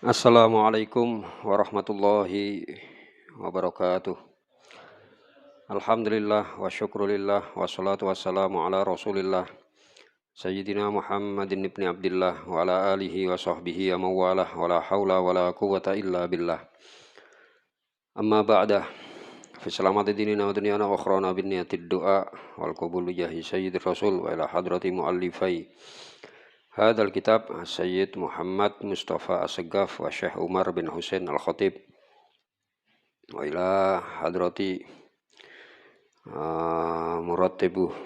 Assalamualaikum warahmatullahi wabarakatuh. Alhamdulillah wa syukrulillah wassalatu wassalamu ala rasulillah Sayyidina Muhammadin ibn Abdillah wa ala alihi wa sahbihi wa mawalah wa la hawla wa la quwata illa billah. Amma ba'dah. Fi salamati dinina wa dunyana wa akhrana bin niyatid du'a wal qabul jahi sayyidir rasul wa ila hadrati muallifai Hadal kitab Sayyid Muhammad Mustafa As-Saggaf wa Syekh Umar bin Husain Al-Khatib wa ila hadrati murattibu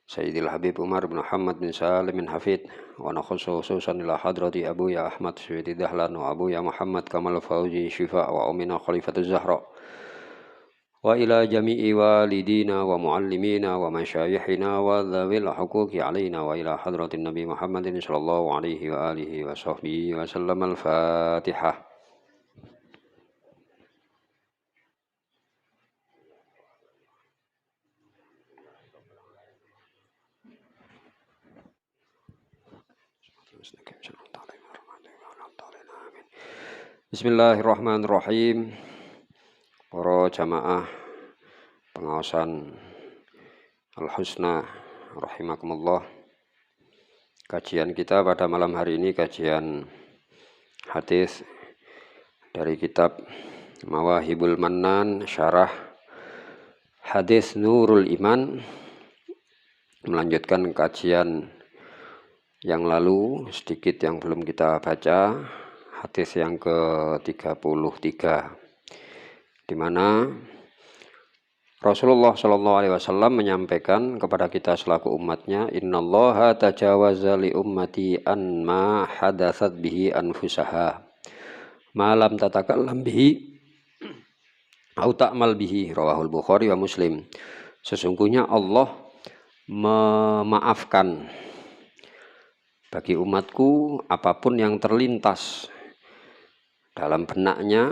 Sayyidil Habib Umar bin Muhammad bin Salim bin Hafid wa nakhususan ila hadrati Abu Ya Ahmad Syuhidi Dahlan wa Abu Ya Muhammad Kamal Fauzi Syifa wa Umina Khalifatul Zahra wa ila jami'i walidina wa muallimina wa masyayikhina wa dhawil huquqi alaina wa ila hadratin Nabi Muhammadin sallallahu alaihi wa alihi wa sahbihi wa sallam al-Fatihah. Bismillahirrahmanirrahim. Para jamaah pengawasan Al-Husna rahimakumullah. Kajian kita pada malam hari ini kajian hadis dari kitab Mawahibul Mannan syarah hadis Nurul Iman, melanjutkan kajian yang lalu sedikit yang belum kita baca, hadis yang ke-33, di mana Rasulullah Shallallahu Alaihi Wasallam menyampaikan kepada kita selaku umatnya, Innallaha tajawaza li ummati an ma hadatsat bihi anfusaha malam tatakallam bihi au ta'mal bihi, rawahul Bukhari wa Muslim. Sesungguhnya Allah memaafkan bagi umatku apapun yang terlintas dalam benaknya,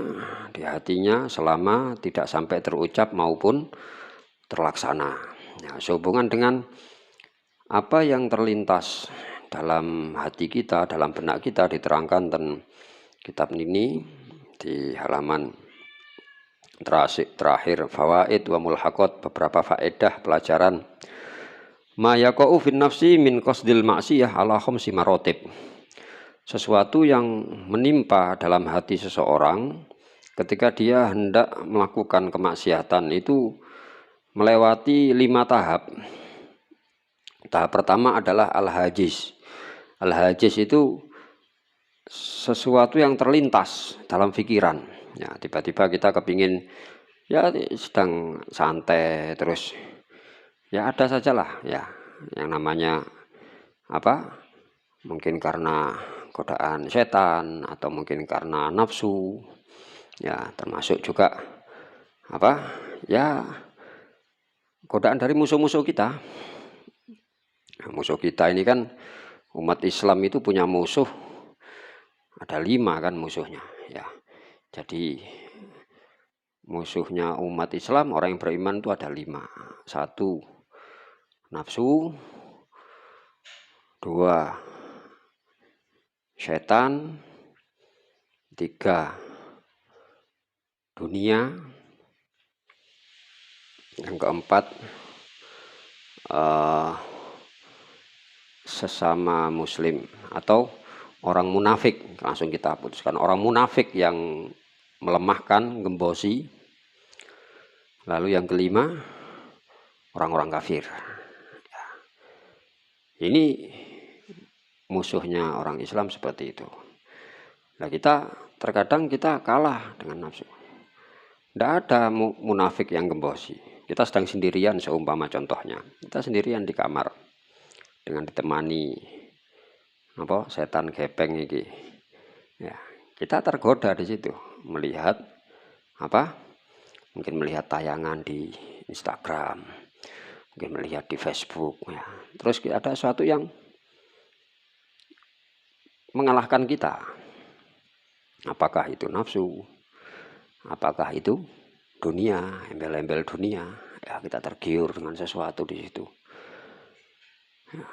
di hatinya, selama tidak sampai terucap maupun terlaksana. Nah, sehubungan dengan apa yang terlintas dalam hati kita, dalam benak kita, diterangkan dalam kitab ini di halaman terakhir fawaid wa mulhaqat, beberapa faedah pelajaran. Ma yaqa'u fin nafsi min qasdil ma'siyah ala khamsi marotib. Sesuatu yang menimpa dalam hati seseorang ketika dia hendak melakukan kemaksiatan itu melewati 5 tahap. Tahap pertama adalah al-hajiz. Al-hajiz itu sesuatu yang terlintas dalam pikiran. Ya, tiba-tiba kita kepingin, ya sedang santai terus, ya ada sajalah ya yang namanya apa? Mungkin karena godaan setan atau mungkin karena nafsu, ya termasuk juga apa? Ya godaan dari musuh-musuh kita. Nah, musuh kita ini kan umat Islam itu punya musuh, ada 5 kan musuhnya, ya. Jadi musuhnya umat Islam, orang yang beriman itu ada 5. 1, nafsu. 2, setan. 3, dunia. Yang keempat, sesama muslim atau orang munafik. Langsung kita putuskan orang munafik yang melemahkan, gembosi. Lalu yang kelima, orang-orang kafir. Ya. Ini musuhnya orang Islam seperti itu. Nah, kita terkadang kita kalah dengan nafsu. Tidak ada munafik yang gembosi. Kita sedang sendirian, seumpama contohnya. Kita sendirian di kamar dengan ditemani setan gepeng ini. Ya, kita tergoda di situ melihat mungkin melihat tayangan di Instagram, mungkin melihat di Facebook, ya. Terus ada sesuatu yang mengalahkan kita. Apakah itu nafsu? Apakah itu dunia, embel-embel dunia? Ya, kita tergiur dengan sesuatu di situ. Ya.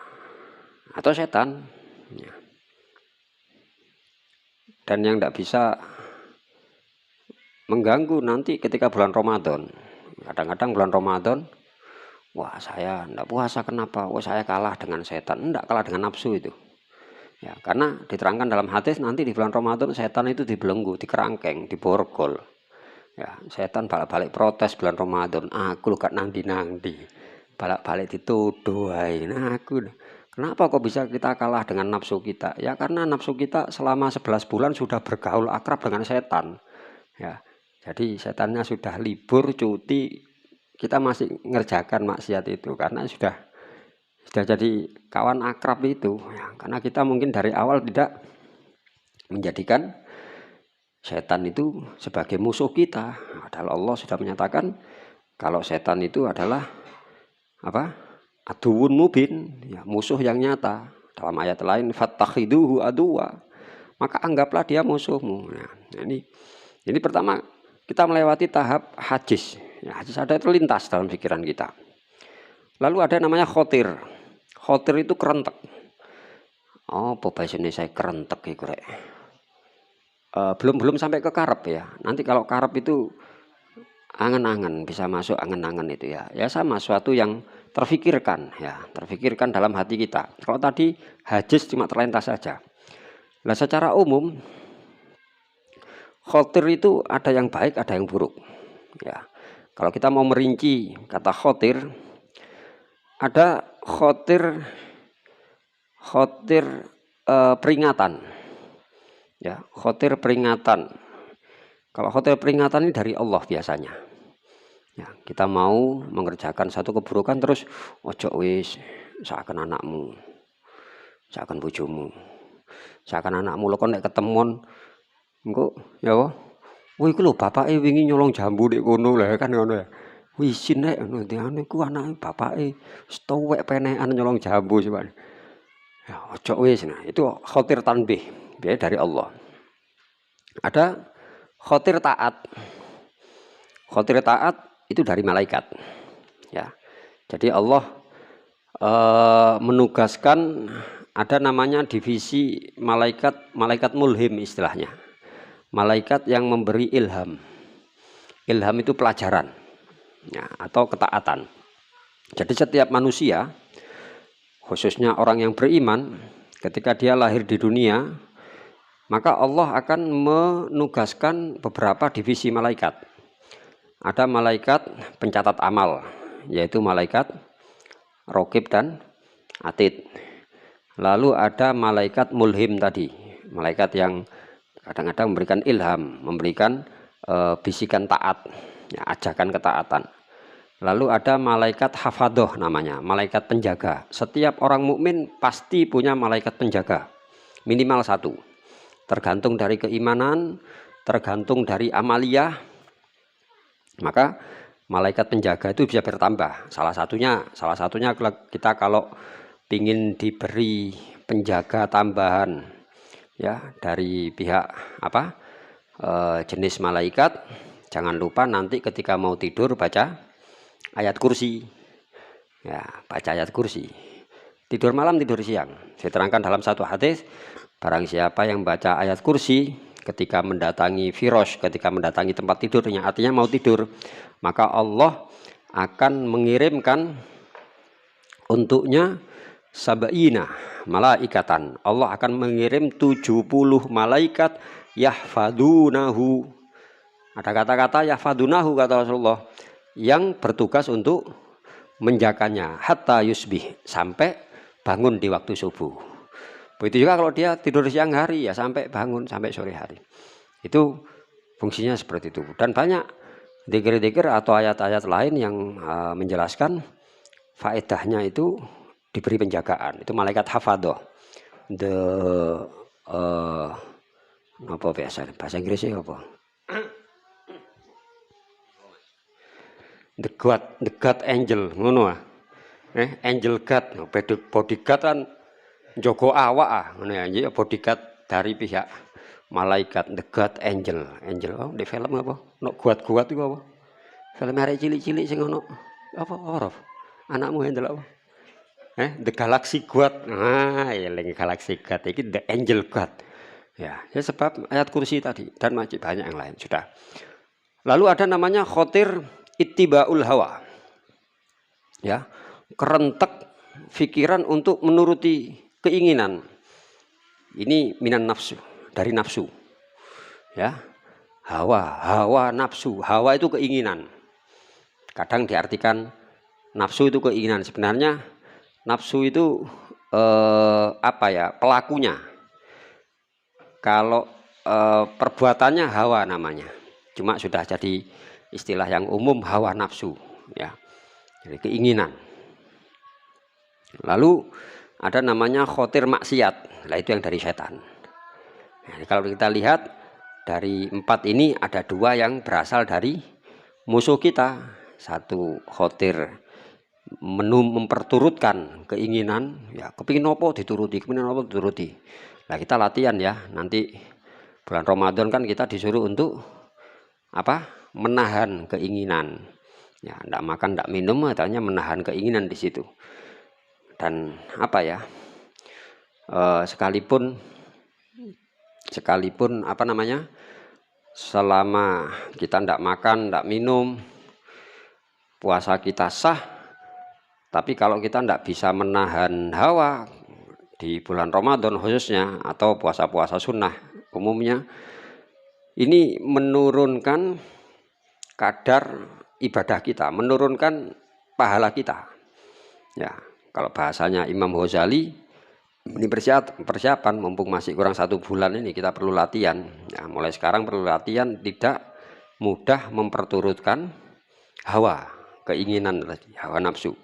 Atau setan. Ya. dan yang tidak bisa mengganggu nanti ketika bulan Ramadan. Kadang-kadang bulan Ramadan, wah saya tidak puasa kenapa? Wah saya kalah dengan setan. Tidak, kalah dengan nafsu itu. Ya, karena diterangkan dalam hadis nanti di bulan Ramadan setan itu dibelenggu, dikerangkeng, diborgol. Ya, setan balik-balik protes bulan Ramadan. Aku gak nangdi-nangdi. Balik-balik dituduh. Nah aku, kenapa kok bisa kita kalah dengan nafsu kita? Ya karena nafsu kita selama 11 bulan sudah bergaul akrab dengan setan. Ya, jadi setannya sudah libur, cuti, kita masih ngerjakan maksiat itu karena sudah jadi kawan akrab itu. Ya, karena kita mungkin dari awal tidak menjadikan setan itu sebagai musuh kita. Padahal Allah sudah menyatakan kalau setan itu adalah apa? Aduwwun mubin, ya, musuh yang nyata. Dalam ayat lain fattakhiduhu aduwa. Maka anggaplah dia musuhmu. Nah, ini pertama kita melewati tahap hajis. Ya, hajis ada itu lintas dalam pikiran kita. Lalu ada namanya khotir. Khotir itu kerentek. Oh, bahasane saya kerentek iku rek. Belum sampai ke karep ya. Nanti kalau karep itu angen-angen, bisa masuk angen-angen itu ya. Ya sama, suatu yang terfikirkan ya, terfikirkan dalam hati kita. Kalau tadi hajis cuma terlintas saja. Nah, secara umum khotir itu ada yang baik, ada yang buruk. Ya. Kalau kita mau merinci kata khotir, ada khotir peringatan. Ya, khotir peringatan. Kalau khotir peringatan ini dari Allah biasanya. Ya, kita mau mengerjakan satu keburukan terus ojo wis seakan anakmu, seakan bojomu, seakan anakmu lo kon nek ketemuan engko ya apa? Wih iku lho bapake wingi nyolong jambu nek kono lah kan ngono ya. Wisin nek ngono diane ku anake bapake wis tuwek penekan nyolong jambu sebab. Ya ojo wis. Nah, itu khotir tanbih, biaya dari Allah. Ada khotir taat. Khotir taat itu dari malaikat. Ya. Jadi Allah menugaskan, ada namanya divisi malaikat mulhim istilahnya. Malaikat yang memberi ilham. Ilham itu pelajaran ya, atau ketaatan. Jadi setiap manusia, khususnya orang yang beriman, ketika dia lahir di dunia, maka Allah akan menugaskan beberapa divisi malaikat. Ada malaikat pencatat amal, yaitu malaikat Raqib dan Atid. Lalu ada malaikat mulhim tadi, malaikat yang kadang-kadang memberikan ilham, memberikan bisikan taat, ya, ajakan ketaatan. Lalu ada malaikat hafadoh namanya, malaikat penjaga. Setiap orang mukmin pasti punya malaikat penjaga, minimal satu. Tergantung dari keimanan, tergantung dari amaliyah. Maka malaikat penjaga itu bisa bertambah. Salah satunya kita kalau ingin diberi penjaga tambahan ya dari pihak jenis malaikat, jangan lupa nanti ketika mau tidur baca ayat kursi. Ya, baca ayat kursi. Tidur malam, tidur siang. Diterangkan dalam satu hadis, barang siapa yang baca ayat kursi ketika mendatangi firosh, ketika mendatangi tempat tidurnya, artinya mau tidur, maka Allah akan mengirimkan untuknya sabaina malaikatan. Allah akan mengirim 70 malaikat yahfadunahu. Ada kata-kata yahfadunahu kata Rasulullah, yang bertugas untuk menjaganya hatta yusbih, sampai bangun di waktu subuh. Begitu juga kalau dia tidur siang hari ya sampai bangun sampai sore hari. Itu fungsinya seperti itu. Dan banyak dzikir-dzikir atau ayat-ayat lain yang menjelaskan faedahnya itu diberi penjagaan. Itu malaikat hafadoh. Apa bahasa Inggrisnya apa? The God angel, ngono ah. Angel God, bodyguard kan Joko awak ngono ya, bodyguard dari pihak malaikat, the God angel. Oh, di film apa? Nok kuat-kuat itu apa? Film arek cilik-cilik sing ono apa horof? Anakmu handle apa? The Galaxy God. Ah, eling Galaxy God iki the angel God. Ya, ya sebab ayat kursi tadi dan masih banyak yang lain sudah. Lalu ada namanya khotir ittibaul hawa. Ya, kerentek pikiran untuk menuruti keinginan. Ini minan nafsu, dari nafsu. Ya. Hawa nafsu. Hawa itu keinginan. Kadang diartikan nafsu itu keinginan. Sebenarnya nafsu itu pelakunya. Kalau perbuatannya hawa namanya. Cuma sudah jadi istilah yang umum hawa nafsu, ya. Jadi keinginan. Lalu ada namanya khotir maksiat. Nah, itu yang dari setan. Nah, kalau kita lihat dari 4 ini ada 2 yang berasal dari musuh kita. Satu khotir memperturutkan keinginan, ya kepingin apa dituruti, kepingin apa dituruti. Nah, kita latihan ya, nanti bulan Ramadan kan kita disuruh untuk menahan keinginan. Ya, enggak makan, enggak minum, artinya menahan keinginan di situ. Dan sekalipun selama kita enggak makan, enggak minum, puasa kita sah. Tapi kalau kita enggak bisa menahan hawa di bulan Ramadan khususnya, atau puasa-puasa sunnah umumnya, ini menurunkan kadar ibadah kita, menurunkan pahala kita. Ya, kalau bahasanya Imam Ghazali, ini persiapan mumpung masih kurang 1 bulan ini kita perlu latihan. Ya, mulai sekarang perlu latihan tidak mudah memperturutkan hawa, keinginan, hawa nafsu.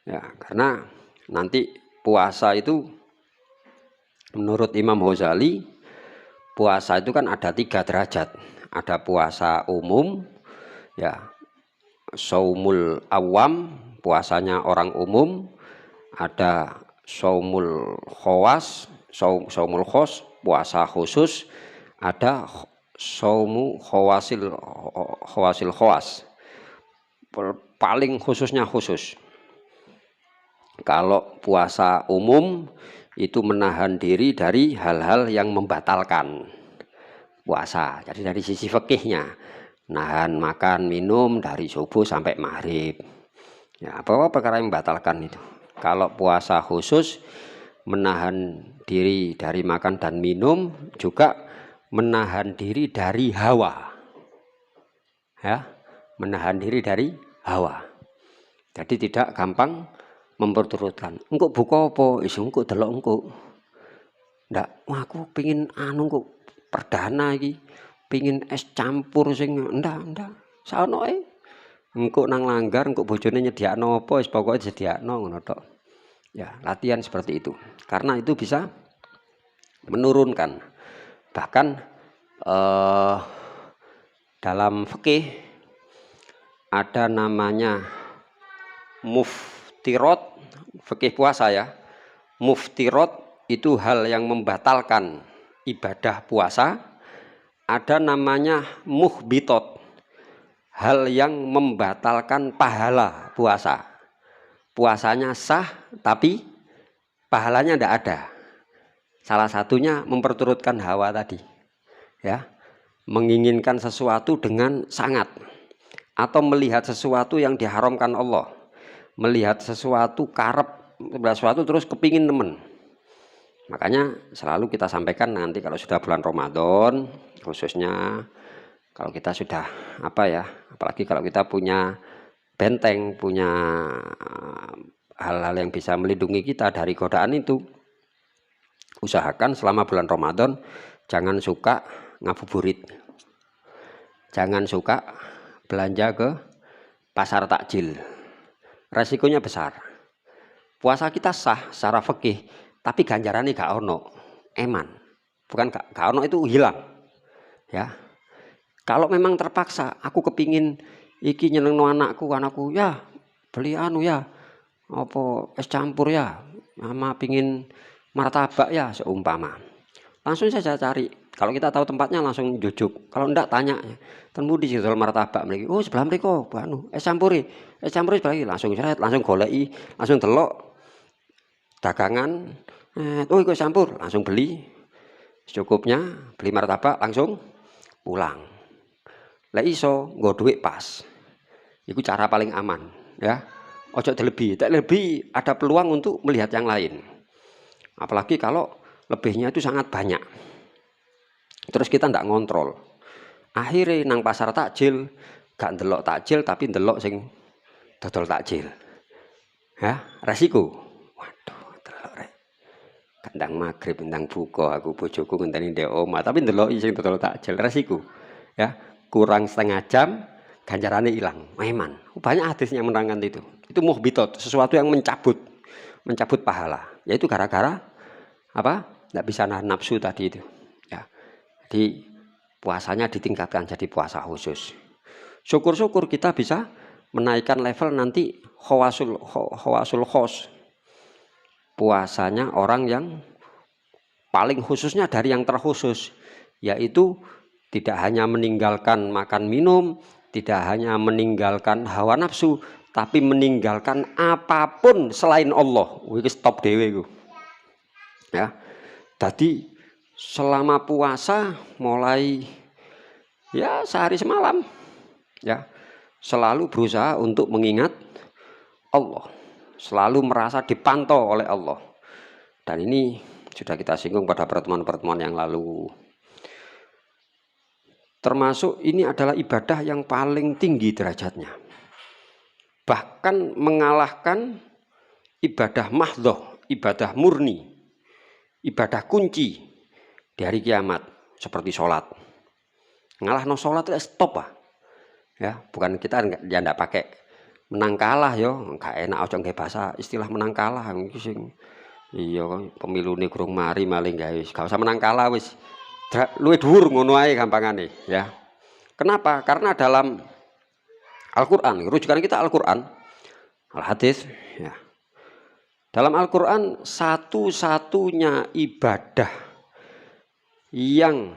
Ya, karena nanti puasa itu menurut Imam Ghazali, puasa itu kan ada 3 derajat. Ada puasa umum, ya, shaumul awam, puasanya orang umum. Ada shaumul khawas, shaumul khos, puasa khusus. Ada shaumu khawasil khawas, paling khususnya khusus. Kalau puasa umum itu menahan diri dari hal-hal yang membatalkan puasa. Jadi dari sisi fikihnya, nahan makan minum dari subuh sampai maghrib. Ya, apa perkara yang membatalkan itu. Kalau puasa khusus menahan diri dari makan dan minum, juga menahan diri dari hawa. Ya, menahan diri dari hawa. Jadi tidak gampang memperturutkan. Engko buka apa? Engko delok engko. Ndak, aku pengin kok perdana iki. Pengin es campur sing ndak. Saonoe. Engko nang langgar, engko bojone nyediakno apa, wis pokoke disediakno ngono tok. Ya, latihan seperti itu. Karena itu bisa menurunkan. Bahkan dalam fikih ada namanya muftirot, fikih puasa ya. Muftirot itu hal yang membatalkan ibadah puasa. Ada namanya muhbitot, hal yang membatalkan pahala puasa. Puasanya sah tapi pahalanya tidak ada. Salah satunya memperturutkan hawa tadi, ya, menginginkan sesuatu dengan sangat, atau melihat sesuatu yang diharamkan Allah, melihat sesuatu terus kepingin temen. Makanya selalu kita sampaikan nanti kalau sudah bulan Ramadan, khususnya kalau kita sudah apalagi kalau kita punya benteng, punya hal-hal yang bisa melindungi kita dari godaan itu, usahakan selama bulan Ramadan jangan suka ngabuburit, jangan suka belanja ke pasar takjil. Resikonya besar. Puasa kita sah secara fikih, tapi ganjarannya gak ono, eman. Bukan gak ono, itu hilang. Ya. Kalau memang terpaksa, aku kepingin iki nyenengno anakku ya beli ya apa es campur ya, sama pingin martabak ya seumpama, langsung saja cari. Kalau kita tahu tempatnya langsung jujuk. Kalau enggak tanya, temu di situ martabak mriki, oh sebelah mriko es campur sebelah iki, langsung goleki, langsung delok dagangan, oh iku campur, langsung beli. Secukupnya beli martabak langsung pulang. Lek iso nggo dhuwit pas. Itu cara paling aman, ya. Ojo terlebih, tak lebih ada peluang untuk melihat yang lain. Apalagi kalau lebihnya itu sangat banyak. Terus kita ndak ngontrol. Akhirnya nang pasar takjil, gak ndelok takjil tapi ndelok sing dodol takjil. Ya, resiko. Waduh, delok rek. Kandang magrib, kandang buka, aku bojoku ngenteni ndek omah, tapi ndelok sing dodol takjil, resiko. Ya, kurang setengah jam ganjarannya hilang. Memang banyak hadisnya yang menerangkan itu. Itu muhbitot, sesuatu yang mencabut pahala. Yaitu gara-gara apa? Tidak bisa nahan nafsu tadi itu. Ya. Jadi puasanya ditingkatkan jadi puasa khusus. Syukur-syukur kita bisa menaikkan level nanti khawasul khos. Puasanya orang yang paling khususnya dari yang terkhusus, yaitu tidak hanya meninggalkan makan minum, tidak hanya meninggalkan hawa nafsu, tapi meninggalkan apapun selain Allah. Wih, stop dewe ku. Ya. Jadi selama puasa mulai ya sehari semalam ya selalu berusaha untuk mengingat Allah, selalu merasa dipantau oleh Allah. Dan ini sudah kita singgung pada pertemuan-pertemuan yang lalu. Termasuk ini adalah ibadah yang paling tinggi derajatnya. Bahkan mengalahkan ibadah mahdhah, ibadah murni, ibadah kunci di hari kiamat seperti sholat. Ngalahno sholat itu stop ah. Ya, bukan kita enggak pakai menang kalah yo, enggak enak ojo nggih bahasa istilah menang kalah iki sing iya pemilune kurang mari maling guys. Gak usah menang kalah wis. Luwih dhuwur ngono ae gampangane ya. Kenapa? Karena dalam Al-Qur'an, rujukan kita Al-Qur'an, Al-Hadis ya. Dalam Al-Qur'an satu-satunya ibadah yang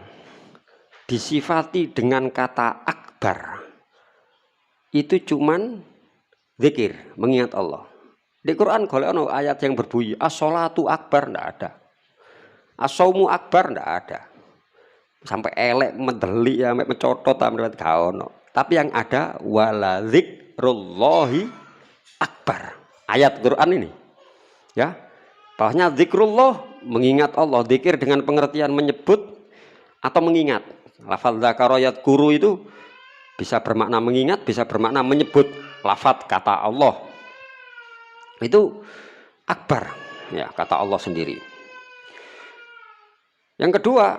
disifati dengan kata akbar itu cuman zikir, mengingat Allah. Di Quran kalau ada ayat yang berbunyi as-sholatu akbar, ndak ada. As-saumu akbar, ndak ada. Sampai elek medeli ya, sampai mencotot sampai gak ono. Tapi yang ada wala zikrullahi akbar. Ayat Quran ini. Ya. Bahwasanya zikrullah mengingat Allah, zikir dengan pengertian menyebut atau mengingat. Lafal dzakara yadhkuru itu bisa bermakna mengingat, bisa bermakna menyebut. Lafaz kata Allah. Itu akbar, ya kata Allah sendiri. Yang kedua,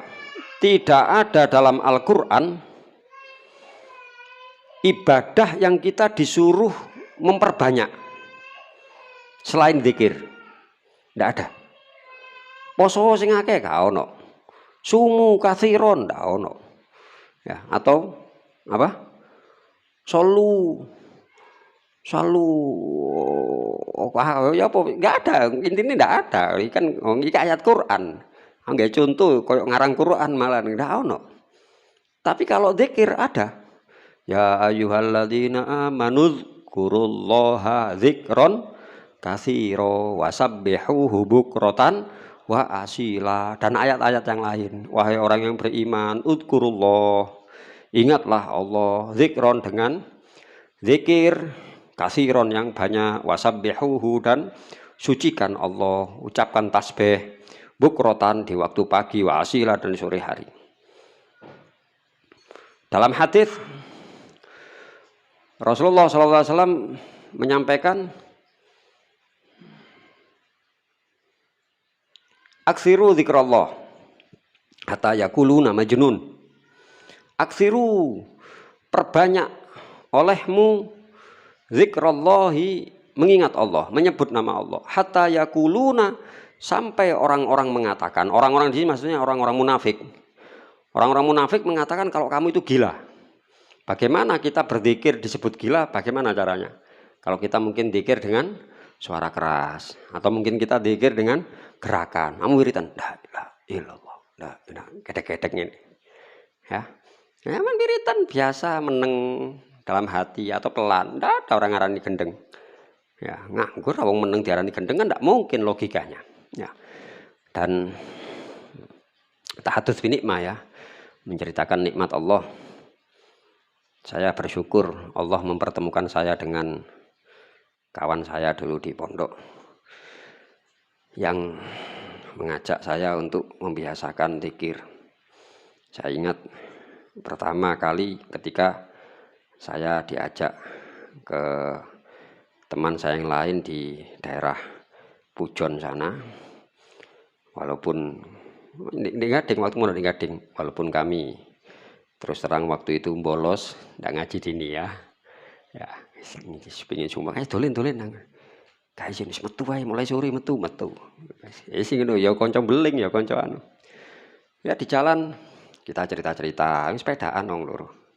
tidak ada dalam Al-Quran ibadah yang kita disuruh memperbanyak selain zikir. Tidak ada. Poso sing akeh gak ono. Sumu kathiron gak ono. Ya, atau apa? Solu ya apa enggak ada, intinya enggak ada. Kan iki ayat Quran. Nggak contoh koyo ngarang Quran malah ndak ono. Tapi kalau zikir ada. Ya ayyuhalladzina amanu dzkurullaha dzikron katsira wasabbihuhu bukratan wa asila, dan ayat-ayat yang lain. Wahai orang yang beriman, udzkurullah, ingatlah Allah, dzikron dengan zikir, kasiron yang banyak, wasabbihuhu dan sucikan Allah, ucapkan tasbih, bukrotan di waktu pagi, wa asila dan sore hari. Dalam hadis Rasulullah SAW menyampaikan aksiru zikrullah hatta yakuluna majnun. Aksiru, perbanyak olehmu zikrullahi, mengingat Allah, menyebut nama Allah, hatta yakuluna, sampai orang-orang mengatakan, orang-orang di sini maksudnya orang-orang munafik. Orang-orang munafik mengatakan kalau kamu itu gila. Bagaimana kita berzikir disebut gila? Bagaimana caranya? Kalau kita mungkin zikir dengan suara keras, atau mungkin kita zikir dengan gerakan. Kamu wiritan, la ilaha illallah, la ilaha, gedek-gedek ini. Ya. Memang wiritan biasa meneng dalam hati atau pelan. Tidak ada orang ngarani gendeng. Ya, nganggur wong meneng diarani gendeng kan tidak mungkin logikanya. Ya. Dan tahadduts bi nikmah ya, menceritakan nikmat Allah. Saya bersyukur Allah mempertemukan saya dengan kawan saya dulu di pondok yang mengajak saya untuk membiasakan zikir. Saya ingat pertama kali ketika saya diajak ke teman saya yang lain di daerah Pujon sana, walaupun di Gading, waktu mau di Gading, walaupun kami terus terang waktu itu bolos, nggak ngaji dini ya, pengen cuma kayak dolen nang, kayak sini metu wae, mulai sore metu, sing ngono ya konco beling ya konco anu, ya di jalan kita cerita sepedaan dong loro,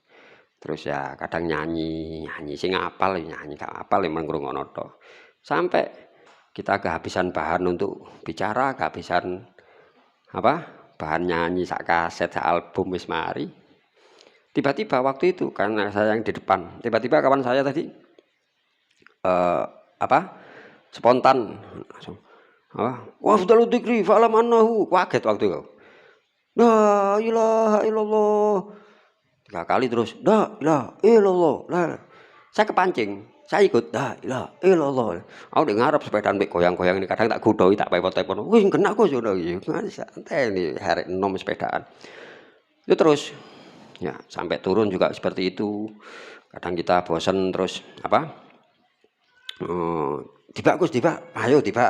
terus ya kadang nyanyi sing apal nyanyi gak apal emang ngrungokno tok, sampai kita kehabisan bahan untuk bicara, kehabisan bahan nyanyi sak kaset sak album wis mari. Tiba-tiba waktu itu karena saya yang di depan, tiba-tiba kawan saya tadi spontan langsung wa afdalu dzikri fa'lam annahu, kaget waktu itu. La ilaha illallah. 3 kali terus la ilaha illallah. Saya kepancing, saya ikut la ilaha illallah. Aku udah ngarep sepedaan mbek goyang-goyang ini, kadang tak gudoi tak pepot-pepot. Wih kena kok sudah iki. Santai ini hari enom sepedaan. Itu terus ya sampai turun juga seperti itu. Kadang kita bosan terus tiba, ayo tiba.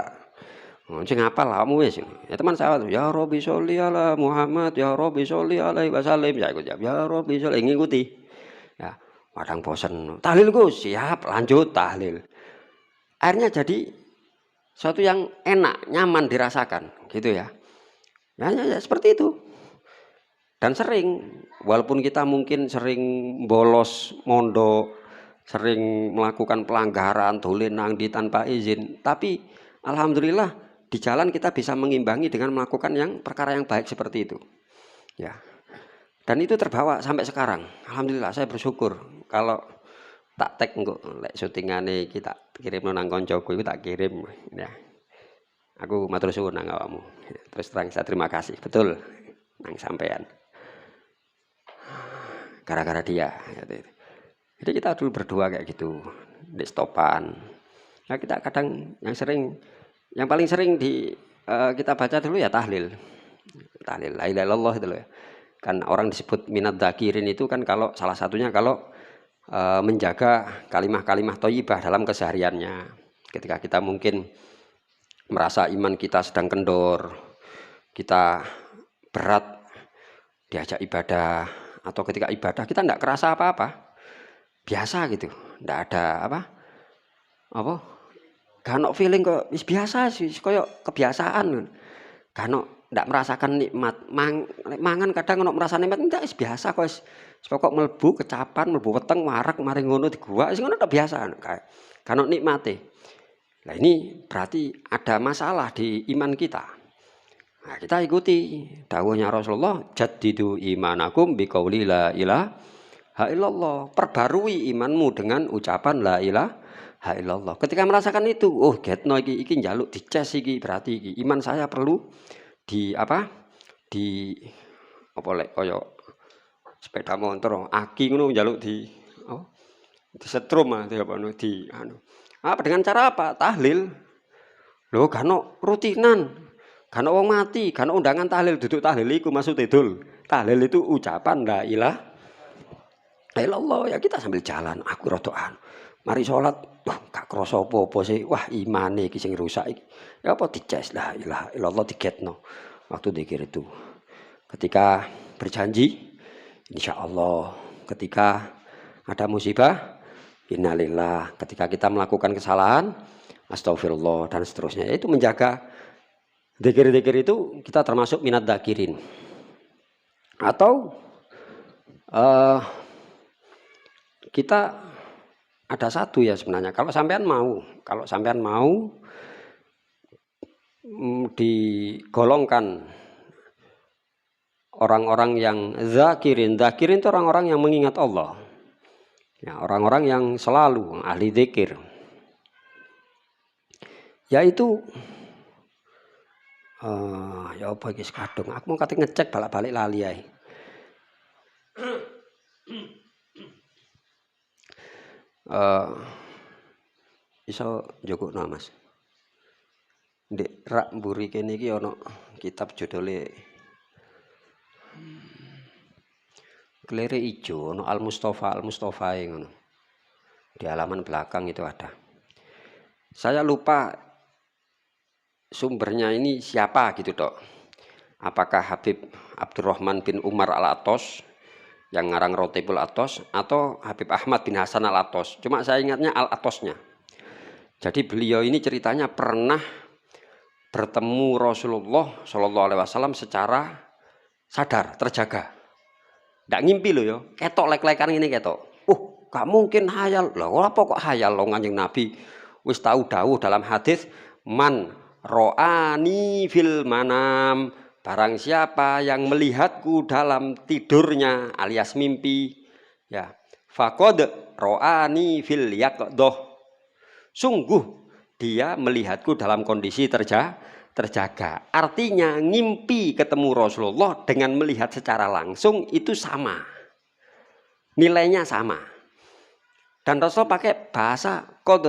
Sing ngapal kamu wis. Ya teman saya tuh, ya Rabbi sholli ala Muhammad, ya Rabbi sholli alaihi wasallam. Ya ikut ya Rabbi sholli, ngikuti. Ya, kadang bosan. Tahlil Gus, siap, lanjut tahlil. Akhirnya jadi suatu yang enak, nyaman dirasakan, gitu ya. Ya seperti itu. Dan sering, walaupun kita mungkin sering bolos mondok, sering melakukan pelanggaran, dolen nang di tanpa izin, tapi alhamdulillah di jalan kita bisa mengimbangi dengan melakukan yang perkara yang baik seperti itu. Ya. Dan itu terbawa sampai sekarang. Alhamdulillah saya bersyukur kalau tak tag engko lek syutingane kita kirim nang koncoku iku tak kirim ya. Aku matur suwun nang awakmu. Terus terang saya terima kasih. Betul nang sampean. Gara-gara dia. Jadi kita dulu berdua kayak gitu di stopan. Nah kita kadang yang paling sering kita baca dulu ya tahlil la ilaha illallah itu loh ya. Kan orang disebut minad dzakirin itu kan kalau salah satunya kalau menjaga kalimah-kalimah thayyibah dalam kesehariannya. Ketika kita mungkin merasa iman kita sedang kendor, kita berat diajak ibadah, atau ketika ibadah kita tidak kerasa apa-apa, biasa gitu, tidak ada gak feeling kok biasa sih, koyo kebiasaan. Gak ndak merasakan nikmat. Mangan kadang ono merasa nikmat, ndak biasa kok pokok mlebu kecapan, mlebu weteng warak mari ngono di gua, wis ngono tok biasa kayak gak ono nikmate. Nah ini berarti ada masalah di iman kita. Nah, kita ikuti dawuhnya Rasulullah, jaddidu imanakum biqauli la ilaha illallah. Perbarui imanmu dengan ucapan la ilaha illallah. Ketika merasakan itu, getno iki njaluk dicas iki, berarti iki iman saya perlu di lek kaya sepeda motor aki ngono njaluk di setrum dengan cara apa? Tahlil. Lho gano rutinan. Gano wong mati, gano undangan tahlil, duduk tahlil iku maksudnya dul. Tahlil itu ucapan la ilaha illallah. Ya kita sambil jalan, aku rodoan. Mari sholat, gak krasa apa-apa sih. Wah, imane iki sing rusak iki. Ya apa dicas la ilaha illallah diketno. Waktu zikir itu. Ketika berjanji, insyaallah. Ketika ada musibah, innalillah. Ketika kita melakukan kesalahan, astagfirullah dan seterusnya. Itu menjaga zikir-zikir itu kita termasuk minat dzakirin. Atau kita ada satu ya sebenarnya, kalau sampean mau digolongkan orang-orang yang zakirin itu orang-orang yang mengingat Allah ya, orang-orang yang selalu ahli zikir, yaitu Ya apa iki kadung. Aku mau kate ngecek balik-balik lali ae. Iso njukukno Mas. Ndek rak mburi kene iki ana kitab judule Kelere Ijo, ana Al-Mustafa ngono. Di halaman belakang itu ada. Saya lupa sumbernya ini siapa gitu Dok. Apakah Habib Abdurrahman bin Umar Al-Atos yang ngarang Rotibul Atos atau Habib Ahmad bin Hasan Al-Atos. Cuma saya ingatnya Al-Atosnya. Jadi beliau ini ceritanya pernah bertemu Rasulullah Shallallahu Alaihi Wasallam secara sadar, terjaga. Nggak ngimpi loh ya, ketok lek-lekan ini ketok. Gak mungkin hayal. Lah apa kok hayal lo Kanjeng Nabi wis tahu dawuh dalam hadis man ro'ani fil manam, barang siapa yang melihatku dalam tidurnya alias mimpi, ya faqad ro'ani fil yaqdoh, sungguh dia melihatku dalam kondisi terjaga. Artinya ngimpi ketemu Rasulullah dengan melihat secara langsung itu sama, nilainya sama. Dan Rasul pakai bahasa qad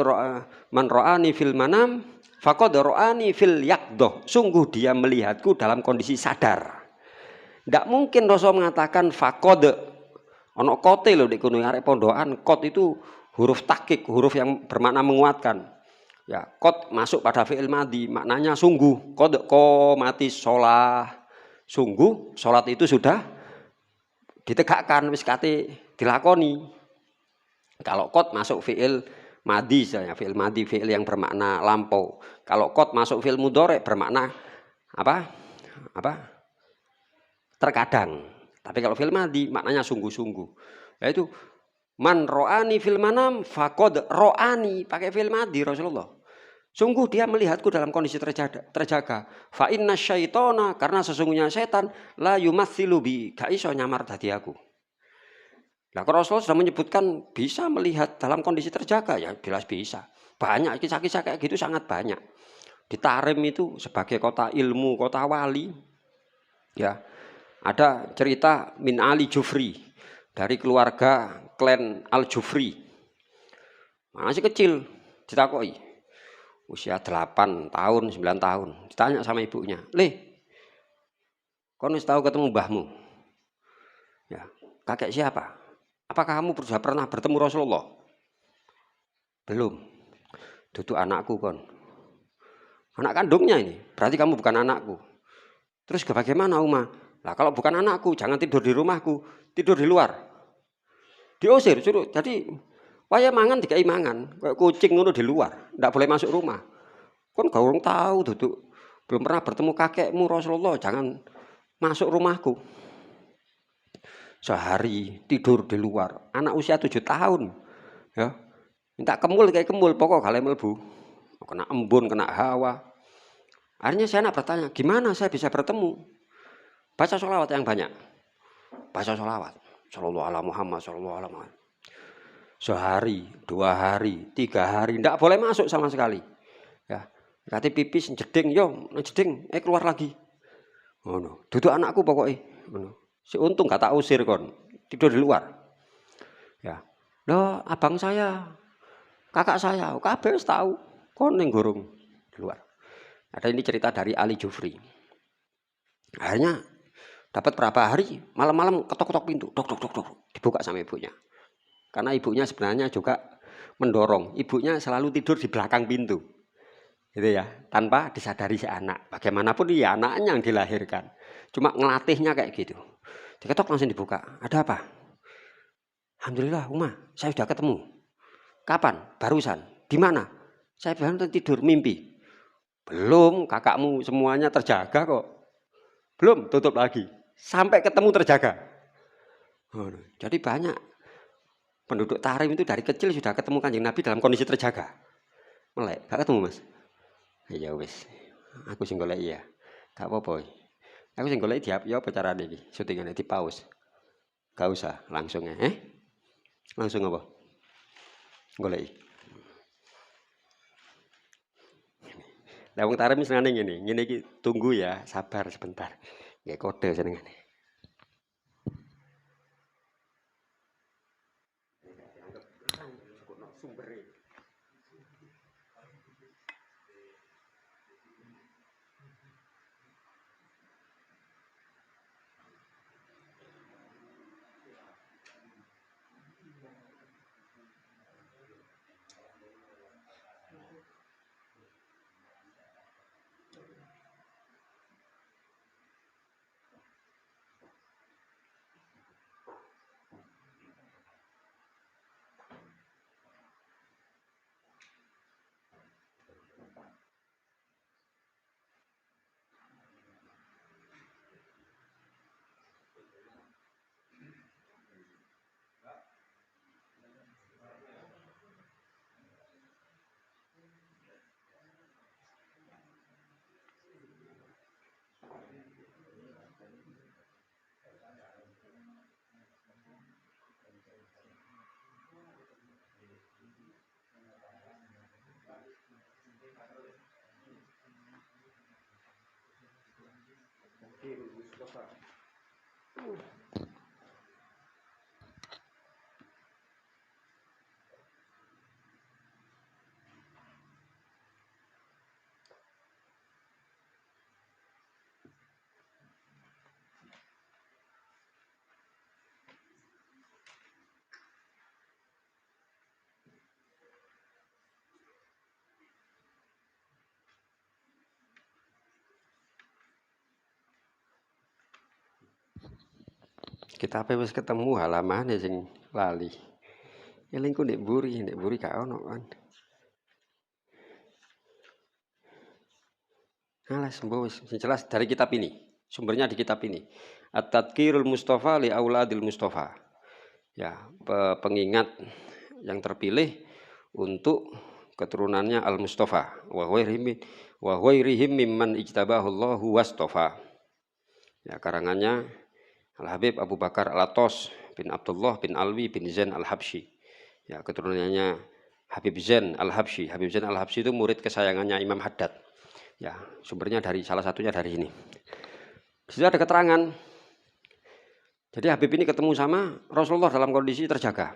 man ra'ani fil manam faqad ra'ani fil yaqdoh, sungguh dia melihatku dalam kondisi sadar. Tidak mungkin Rasul mengatakan faqad ono kote lho di kono arek pondokan. Qad itu huruf takkik, huruf yang bermakna menguatkan. Ya, qad masuk pada fi'il madhi, maknanya sungguh. Qad qomati sholah, sungguh sholat itu sudah ditegakkan, wis kate dilakoni. Kalau qad masuk fi'il madhi, misalnya fi'il madhi, fi'il yang bermakna lampau. Kalau qad masuk fi'il mudhari bermakna apa? Terkadang. Tapi kalau fi'il madhi maknanya sungguh-sungguh. Yaitu man ro'ani fil manam faqad ro'ani, pakai fi'il madhi Rasulullah. Sungguh dia melihatku dalam kondisi terjaga. Fa inna syaitona, karena sesungguhnya setan la yumatsilu bi, gak iso nyamar dadi aku. Nah, Rasulullah sudah menyebutkan bisa melihat dalam kondisi terjaga, ya jelas bisa. Banyak kisah-kisah kayak gitu, sangat banyak. Di Tarim itu sebagai kota ilmu, kota wali, ya ada cerita Min Ali Jufri, dari keluarga klan Al Jufri. Masih kecil, ditakoi. Usia 8 tahun, 9 tahun. Ditanya sama ibunya, kau tahu ketemu mbahmu? Ya, kakek siapa? Apakah kamu sudah pernah bertemu Rasulullah? Belum. Duduk anakku kon. Anak kandungnya ini. Berarti kamu bukan anakku. Terus bagaimana Uma? Lah kalau bukan anakku, jangan tidur di rumahku. Tidur di luar. Diusir, suruh. Jadi, waya mangan dikai mangan. Kayak kucing ngono di luar. Tidak boleh masuk rumah. Kon gak orang tahu duduk. Belum pernah bertemu kakekmu Rasulullah. Jangan masuk rumahku. Sehari tidur di luar, anak usia 7 tahun, ya minta kemul kayak kemul, pokok kalian melebu, kena embun, kena hawa. Akhirnya saya anak bertanya, gimana saya bisa bertemu? Baca sholawat yang banyak, baca sholawat, Sallallahu ala Muhammad, Sallallahu ala Muhammad. Sehari, 2 hari, 3 hari, tidak boleh masuk sama sekali. Ya, kati pipis jeding, jeding, keluar lagi. Oh no, duduk anakku pokoknya. Oh, no. Si untung gak tak usir kon, tidur di luar. Ya, loh abang saya, kakak saya, kabeh wis tahu, kon ning gorong di luar. Ada ini cerita dari Ali Jufri. Akhirnya dapat berapa hari, malam-malam ketok-ketok pintu, dok, dibuka sama ibunya. Karena ibunya sebenarnya juga mendorong, ibunya selalu tidur di belakang pintu, gitu ya, tanpa disadari si anak. Bagaimanapun dia anaknya yang dilahirkan, cuma ngelatihnya kayak gitu. Diketok langsung dibuka. Ada apa? Alhamdulillah, Uma, saya sudah ketemu. Kapan? Barusan. Di mana? Saya baru tidur, mimpi. Belum, kakakmu semuanya terjaga kok. Belum, tutup lagi. Sampai ketemu terjaga. Jadi banyak penduduk Tarim itu dari kecil sudah ketemu Kanjeng Nabi dalam kondisi terjaga. Melek, gak ketemu Mas? Ya wis, aku sing golek iya. Gak apa-apa. Aku sing golek diap ya apa carane iki? Syutingane di pause. Gak usah langsung ya. Langsung apa? Golek. Lah wong tarim senengane ngene iki tunggu ya, sabar sebentar. Nggih kode senengane. Kita wis ketemu halamane sing lali. Elingku ndek mburi gak ono kan. Alas wis jelas dari kitab ini. Sumbernya di kitab ini. At-Tadhkirul Mustafa li Auladil Mustafa. Ya, pengingat yang terpilih untuk keturunannya Al-Mustafa wa ghairihim mimman ijtabahullahu wastofa. Ya, karangannya Al-Habib Abu Bakar Al-Atos bin Abdullah bin Alwi bin Zain Al-Habsyi. Ya, keturunannya Habib Zain Al-Habsyi. Habib Zain Al-Habsyi itu murid kesayangannya Imam Haddad. Ya, sumbernya dari salah satunya dari ini. Di situ ada keterangan. Jadi Habib ini ketemu sama Rasulullah dalam kondisi terjaga.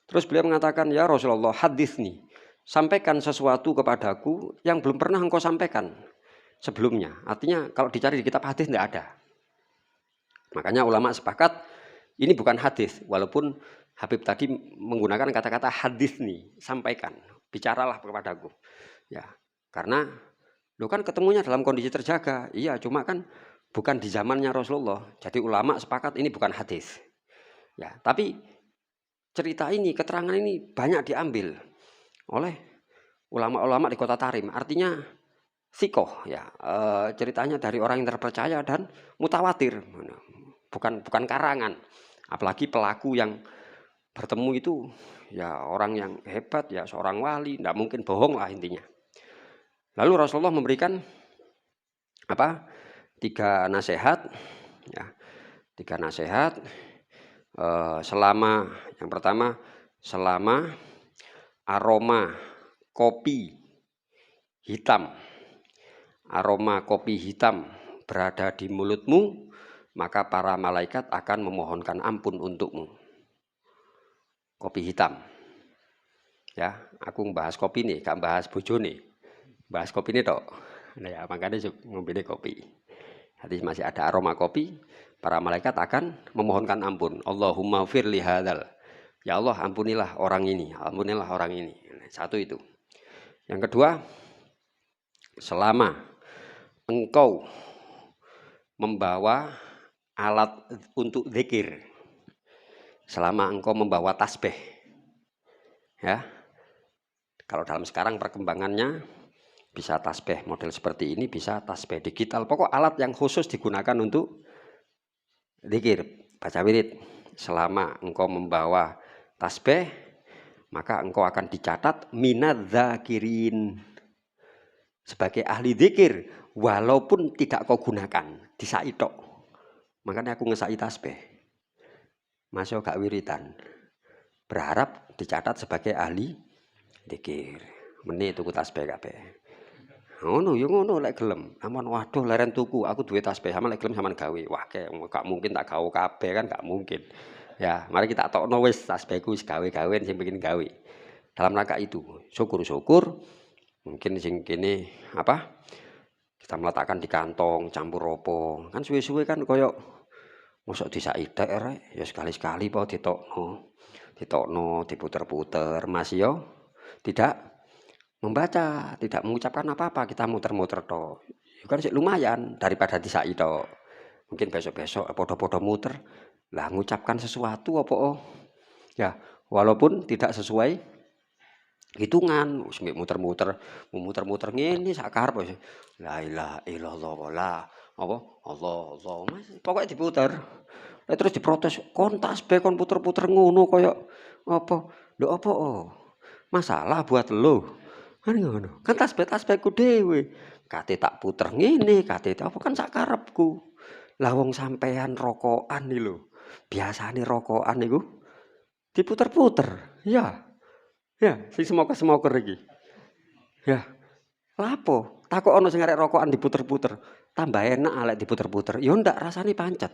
Terus beliau mengatakan, "Ya Rasulullah, haditsni, sampaikan sesuatu kepadaku yang belum pernah engkau sampaikan sebelumnya." Artinya kalau dicari di kitab hadis tidak ada. Makanya ulama sepakat ini bukan hadis, walaupun Habib tadi menggunakan kata-kata hadis nih, sampaikan, bicaralah kepadaku. Ya, karena lo kan ketemunya dalam kondisi terjaga. Iya, cuma kan bukan di zamannya Rasulullah. Jadi ulama sepakat ini bukan hadis. Ya, tapi cerita ini, keterangan ini banyak diambil oleh ulama-ulama di Kota Tarim. Artinya sikoh, ya, ceritanya dari orang yang terpercaya dan mutawatir. Bukan karangan, apalagi pelaku yang bertemu itu ya orang yang hebat, ya seorang wali, tidak mungkin bohong lah intinya. Lalu Rasulullah memberikan apa? 3 nasihat, ya, 3 nasihat. Selama yang pertama, selama aroma kopi hitam berada di mulutmu, maka para malaikat akan memohonkan ampun untukmu. Kopi hitam. Ya, aku bahas kopi nih, gak bahas bojone. Bahas kopi nih tok. Nah ya, makanya ngombe kopi. Jadi masih ada aroma kopi, para malaikat akan memohonkan ampun. Allahumma firli hadzal. Ya Allah, ampunilah orang ini, ampunilah orang ini. Satu itu. Yang kedua, selama engkau membawa alat untuk zikir, selama engkau membawa tasbih, ya, kalau dalam sekarang perkembangannya bisa tasbih model seperti ini, bisa tasbih digital, pokok alat yang khusus digunakan untuk zikir, baca wirid. Selama engkau membawa tasbih, maka engkau akan dicatat minadzakirin, sebagai ahli zikir, walaupun tidak kau gunakan, disai tok. Makanya aku ngesai tasbih, masuk gak wiridan, berharap dicatat sebagai ahli zikir. Menit tuku tasbih kabeh. Ngono ya ngono lek gelem. Aman waduh leren tuku, aku duwe tasbih sama lek gelem sampean gawe. Wah gak mungkin tak gawe kabeh kan gak mungkin. Ya, mari kita tokno wis tasbihku wis gawe-gawean sing pengen gawe. Dalam rangka itu, syukur-syukur mungkin sing kene apa? Kita meletakkan di kantong, campur opo. Kan suwe-suwe kan koyo mosok disaitek rek, ya sekali-sekali po ditokno. Ditokno, diputer-puter, Mas yo tidak membaca, tidak mengucapkan apa-apa, kita muter-muter tok. Itu kan sih lumayan daripada disai tok. Mungkin besok-besok podo-podo muter, lah mengucapkan sesuatu apa oh. Ya, walaupun tidak sesuai hitungan, wis muter-muter, muter-muter ngene sak karep wis. La ilaha illallah wala apa Allah Mas, pokoknya diputer. Terus diprotes, kon tasbih kon puter-puter ngono kaya apa? Lho apa oh? Masalah buat lo. Kan ngono. Kan tasbih-tasbihku dhewe. Kate tak puter ngene, kate apa kan sak karepku. Lah wong sampean rokokan iki lho. Biasane rokokan niku diputer-puter. Ya. Ya, sing smoker-smoker iki. Ya. Lapo? Takok ana sing arek rokokan diputer-puter. Tambah enak lek diputer-puter. Ya ndak rasane pancet.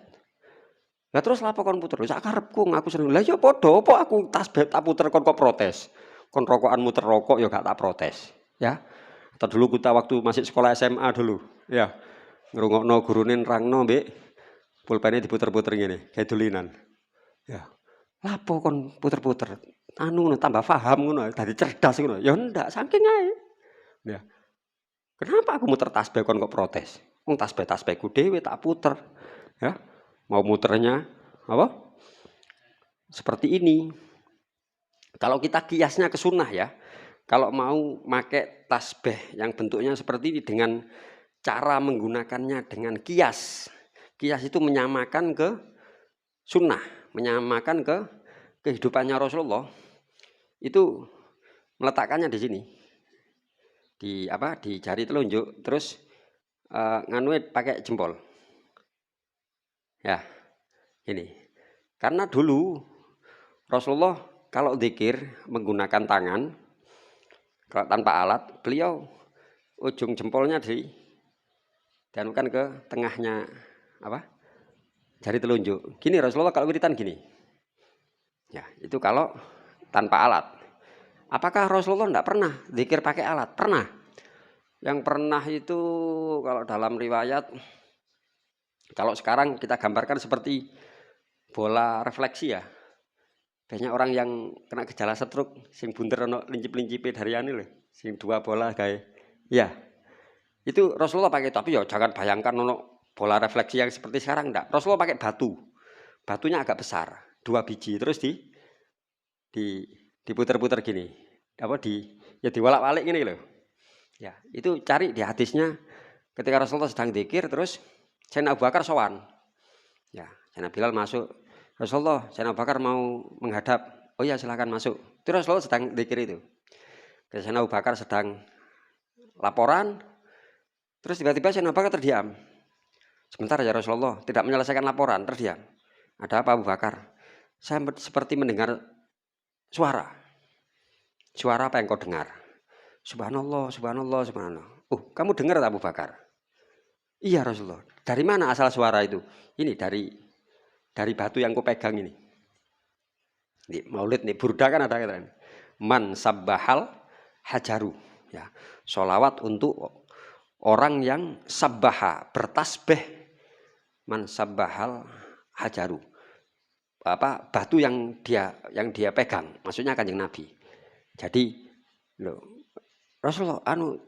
Lah terus lapo kon puter? Sak karepku aku seneng. Lah ya padha apa aku tasbih tak puter kon kok protes. Kon rokokan muter rokok ya gak tak protes, ya. Atau dulu kita waktu masih sekolah SMA dulu, ya. Ngrungokno gurune nerangno mbek pulpene diputer-puter ngene, kayak dolinan. Ya. Lapo kon puter-puter? Anu tambah paham ngono, dadi cerdas ngono. Ya ndak, saking ae. Ya. Kenapa aku muter tasbih kon kok protes? Wong tasbih-tasbihku dhewe tak puter. Ya. Mau muternya apa? Seperti ini. Kalau kita kiasnya ke sunnah ya, kalau mau pakai tasbih yang bentuknya seperti ini dengan cara menggunakannya dengan kias. Kias itu menyamakan ke sunnah, menyamakan ke kehidupannya Rasulullah. Itu meletakkannya di sini. Di apa? Di jari telunjuk, terus nganuit pakai jempol. Ya. Ini. Karena dulu Rasulullah kalau zikir menggunakan tangan, kalau tanpa alat, beliau ujung jempolnya dianukan ke tengahnya apa? Jari telunjuk. Gini Rasulullah kalau wiritan gini. Ya, itu kalau tanpa alat. Apakah Rasulullah tidak pernah zikir pakai alat? Pernah. Yang pernah itu kalau dalam riwayat, kalau sekarang kita gambarkan seperti bola refleksi ya. Banyak orang yang kena gejala stroke, sing bunter ono lincip-lincipe dari ane lho, sing dua bola kayak. Ya. Itu Rasulullah pakai, tapi ya jangan bayangkan ono bola refleksi yang seperti sekarang enggak. Rasulullah pakai batu. Batunya agak besar, 2 biji terus diputer-puter gini. Apa ya diwalak-walik gini loh. Ya, itu cari di hadisnya ketika Rasulullah sedang zikir terus Sayyidina Abu Bakar sowan. Ya, Sayyidina Bilal masuk. Rasulullah, Sayyidina Abu Bakar mau menghadap. Oh ya silakan masuk. Itu Rasulullah sedang zikir itu. Sayyidina Abu Bakar sedang laporan. Terus tiba-tiba Sayyidina Abu Bakar terdiam. Sebentar ya Rasulullah, tidak menyelesaikan laporan, terdiam. Ada apa Abu Bakar? Saya seperti mendengar suara. Suara apa yang kau dengar? Subhanallah, subhanallah, subhanallah. Kamu dengar Abu Bakar? Iya Rasulullah. Dari mana asal suara itu? Ini dari batu yang kau pegang ini. Di Maulid nih, Burda kan ada kata man sabbahal hajaru. Ya, sholawat untuk orang yang sabbaha, bertasbih. Man sabbahal hajaru. Apa batu yang dia pegang, maksudnya Kanjeng Nabi. Jadi, Rasulullah,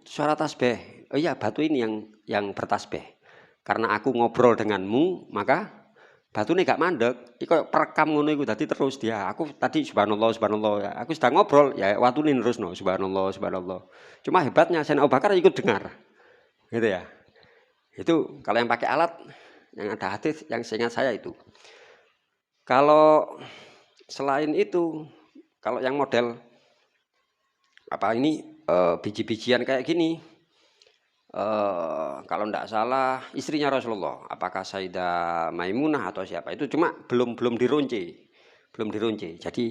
suara tasbih. Oh iya, batu ini yang bertasbih. Karena aku ngobrol denganmu, maka batu ini gak mandek, kok perekam ngono iku dadi terus dia. Aku tadi subhanallah subhanallah ya. Aku sedang ngobrol ya waktu ini terus no subhanallah subhanallah. Cuma hebatnya Sayyidina Abu Bakar ikut dengar. Gitu ya. Itu kalau yang pakai alat yang ada hadis yang seingat saya itu. Kalau selain itu, kalau yang model apa ini biji-bijian kayak gini, kalau tidak salah istrinya Rasulullah, apakah Sayyidah Maimunah atau siapa itu, cuma belum dirunci, Jadi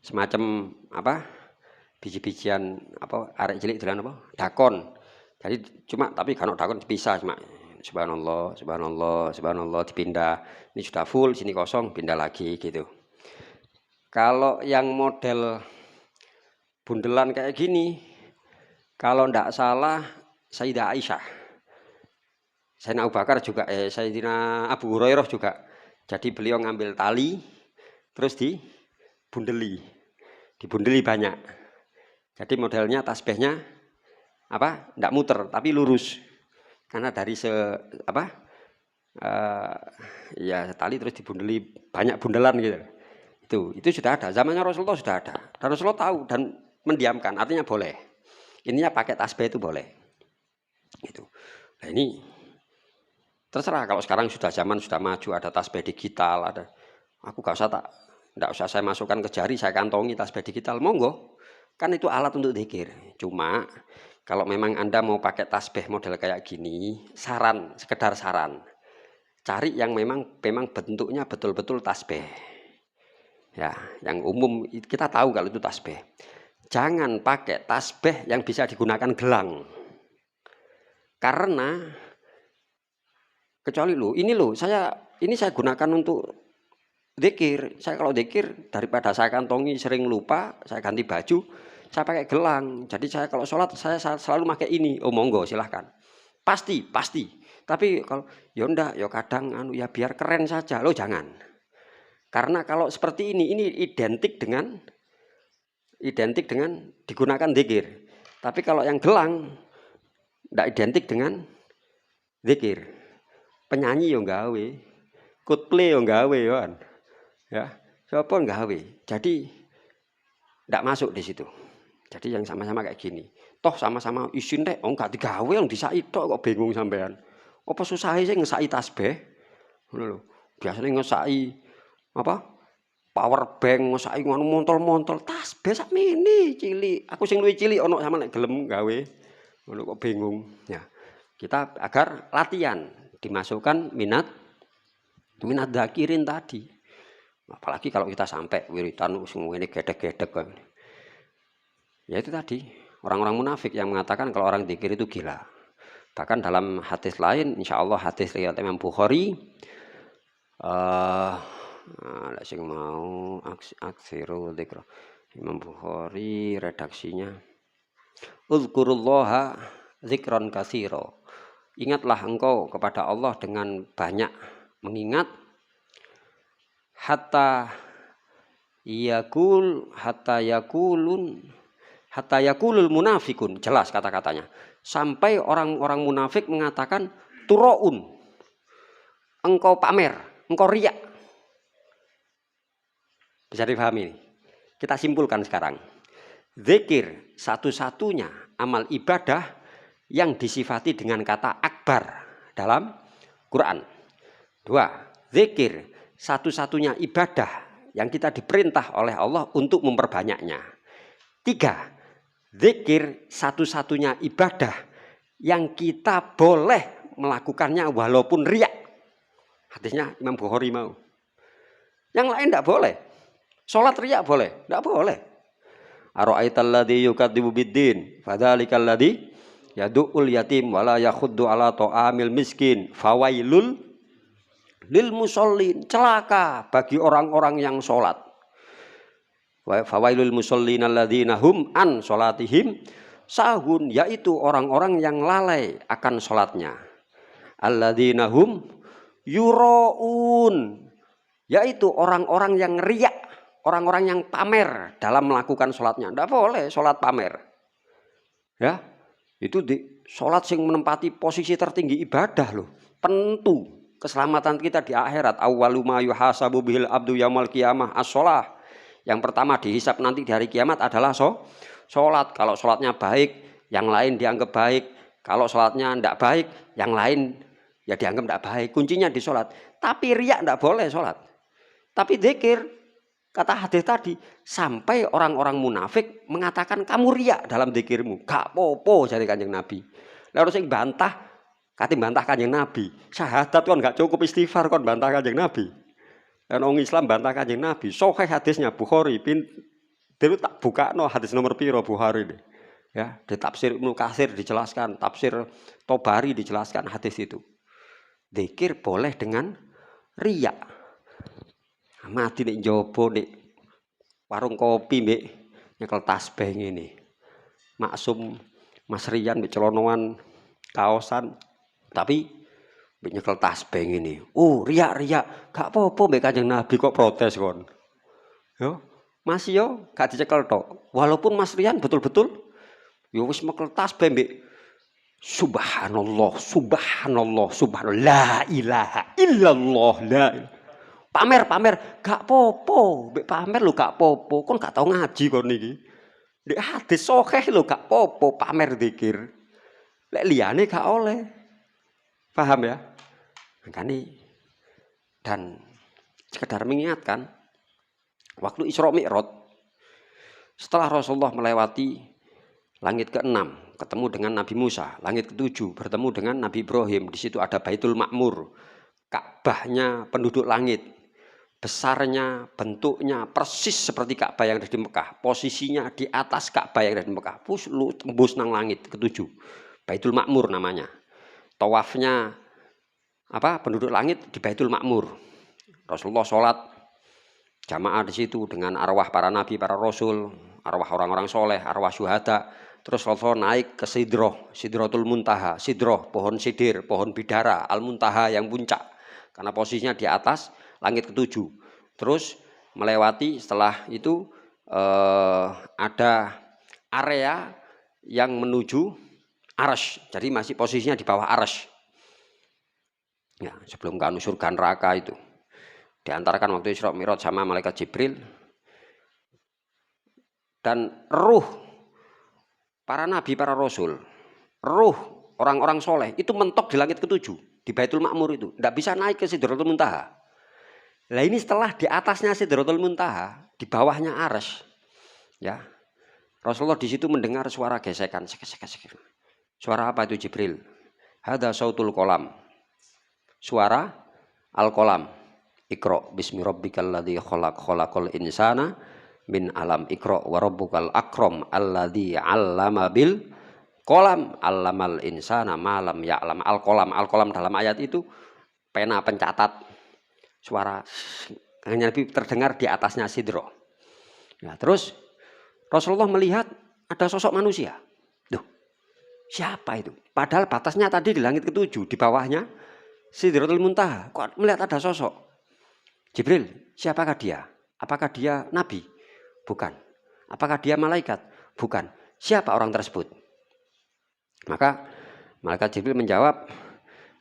semacam apa biji-bijian apa arek cilik dolan apa dakon. Jadi cuma tapi kalau dakon dipisah cuma subhanallah, subhanallah, subhanallah dipindah. Ini sudah full, sini kosong, pindah lagi gitu. Kalau yang model bundelan kayak gini, kalau ndak salah Sayyidah Aisyah, Sayyidina Abu Bakar juga, Sayyidina Abu Hurairah juga. Jadi beliau ngambil tali, terus dibundeli banyak. Jadi modelnya tasbihnya apa? Ndak muter, tapi lurus. Karena dari ya tali terus dibundeli banyak bundelan gitu. Itu sudah ada. Zamannya Rasulullah sudah ada. Dan Rasulullah tahu dan mendiamkan, artinya boleh. Ininya pakai tasbih itu boleh. Gitu. Nah ini terserah kalau sekarang sudah zaman sudah maju, ada tasbih digital, ada. Aku enggak usah saya masukkan ke jari, saya kantongi tasbih digital, monggo. Kan itu alat untuk zikir. Cuma kalau memang Anda mau pakai tasbih model kayak gini, sekedar saran. Cari yang memang bentuknya betul-betul tasbih. Ya, yang umum kita tahu kalau itu tasbih. Jangan pakai tasbih yang bisa digunakan gelang. Karena kecuali ini saya gunakan untuk zikir. Saya kalau zikir daripada saya kantongi sering lupa, saya ganti baju, saya pakai gelang. Jadi saya kalau sholat saya selalu pakai ini. Oh monggo silahkan. Pasti. Tapi kalau ya enggak, ya kadang ya biar keren saja. Loh jangan. Karena kalau seperti ini identik dengan digunakan zikir. Tapi kalau yang gelang enggak identik dengan zikir. Penyanyi yang gawe, Coldplay yang gawe kan. Ya, siapa gawe. Jadi enggak masuk di situ. Jadi yang sama-sama kayak gini. Toh sama-sama isin rek, enggak digawe yang disai tok kok bingung sampean. Apa susahe sing ngesaki tasbih? Ngono lho. Biasane ngesaki power bank, ngesaki ngono montol-montol, tasbih sak mini cilik. Aku sing luwih cilik ono sama nek gelem gawe. Ngono kok bingung. Ya. Kita agar latihan dimasukkan minat zakirin tadi. Apalagi kalau kita sampai wiritan semua ini gedek-gedek kan. Ya itu tadi, orang-orang munafik yang mengatakan kalau orang zikir itu gila. Bahkan dalam hadis lain, insyaallah hadis riwayat Imam Bukhari, sing mau aksiru dzikra. Imam Bukhari redaksinya Uzkurullaha dzikran katsira. Ingatlah engkau kepada Allah dengan banyak mengingat hatta yakulul munafikun, jelas kata-katanya. Sampai orang-orang munafik mengatakan turoun, engkau pamer, engkau riya. Bisa dipahami? Kita simpulkan sekarang. Zikir satu-satunya amal ibadah yang disifati dengan kata akbar dalam Quran. 2. Zikir satu-satunya ibadah yang kita diperintah oleh Allah untuk memperbanyaknya. 3. Zikir satu-satunya ibadah yang kita boleh melakukannya walaupun riya. Hadisnya Imam Bukhari mau. Yang lain tidak boleh. Sholat riya boleh? Tidak boleh. Ara'aital ladzi yukadzibu biddin fadzalikal ladzi yad'ul yatim wala yakhuddu ala ta'amil miskin fawailul lil musallin. Celaka bagi orang-orang yang sholat. Fawailul musallin alladzina hum an sholatihim sahun, yaitu orang-orang yang lalai akan sholatnya. Alladzina hum yuraun, yaitu orang-orang yang riak, orang-orang yang pamer dalam melakukan sholatnya. Tidak boleh sholat pamer. Ya, itu sholat yang menempati posisi tertinggi ibadah loh. Pentu keselamatan kita di akhirat. Awwalu ma yuhasabu bihil abdu yaumil qiyamah as-shalah. Yang pertama dihisab nanti di hari kiamat adalah sholat. Kalau sholatnya baik, yang lain dianggap baik. Kalau sholatnya tidak baik, yang lain ya dianggap tidak baik. Kuncinya di sholat. Tapi riak tidak boleh sholat. Tapi zikir, kata hadis tadi, sampai orang-orang munafik mengatakan kamu riak dalam zikirmu. Gak popo jadi Kanjeng Nabi. Lalu sing bantah, katim bantah Kanjeng Nabi. Syahadat kan gak cukup, istighfar kan bantah Kanjeng Nabi. Dan orang Islam bantah Kanjeng Nabi. Sahih hadisnya Bukhari. Dulu tak buka no hadis nomor piro Bukhari ini. Ya, di tafsir Ibnu Katsir dijelaskan, tafsir Tobari dijelaskan hadis itu. Zikir boleh dengan riya. Mati nek njaba nek warung kopi mbek nyekel tasbih ngene. Maksum Mas Rian mbek celonoan kaosan tapi mbek nyekel tasbih ngene. Oh, riya-riya, gak apa-apa mbek Kanjeng Nabi kok protes kon. Yo, Mas yo gak dicekel tok. Walaupun Mas Rian betul-betul yo wis mekel tasbih mbek subhanallah, subhanallah, subhanallah, la ilaha illallah, la pamer gak popo, mbek pamer lho gak popo, kon gak tau ngaji kon iki. Nek hadis sahih lho gak popo pamer zikir. Lek liyane gak oleh. Paham ya? Makanya dan sekedar mengingatkan waktu Isra Mi'raj setelah Rasulullah melewati langit ke-6 ketemu dengan Nabi Musa, langit ke-7 bertemu dengan Nabi Ibrahim, di situ ada Baitul Ma'mur, Ka'bahnya penduduk langit, besarnya, bentuknya persis seperti Ka'bah yang ada di Mekah, posisinya di atas Ka'bah yang ada di Mekah, lu tembus nang langit ke-7, Baitul Ma'mur namanya, tawafnya penduduk langit di Baitul Ma'mur, Rasulullah sholat jamaah di situ dengan arwah para nabi, para rasul, arwah orang-orang soleh, arwah syuhada. Terus Rasulullah naik ke Sidratul Muntaha, sidroh, pohon sidir, pohon bidara, Al-Muntaha yang puncak. Karena posisinya di atas langit ke-7. Terus melewati setelah itu ada area yang menuju Arsy. Jadi masih posisinya di bawah Arsy. Ya, sebelum ke surga neraka itu. Diantarkan waktu Isra Mi'raj sama malaikat Jibril. Dan ruh para nabi, para rasul, ruh orang-orang soleh itu mentok di langit ke-7, di Baitul Ma'mur itu. Tidak bisa naik ke Sidratul Muntaha. Nah ini setelah di atasnya Sidratul Muntaha, di bawahnya Arsy. Ya, Rasulullah di situ mendengar suara gesekan. Suara apa itu Jibril? Hada sautul kolam. Suara al-kolam. Iqra bismi rabbikal ladzi khalaq, khalaqal insana min alam, Iqra wa rabbukal akram alladzi 'allama bil qalam, 'allamal insana ma lam ya'lam. Al-qalam dalam ayat itu pena pencatat. Suara Nabi terdengar di atasnya sidro. Nah, terus Rasulullah melihat ada sosok manusia. Duh, siapa itu? Padahal batasnya tadi di langit ke-7, di bawahnya Sidratul Muntaha. Kok melihat ada sosok? Jibril, siapakah dia? Apakah dia nabi? Bukan. Apakah dia malaikat? Bukan. Siapa orang tersebut? Maka malaikat Jibril menjawab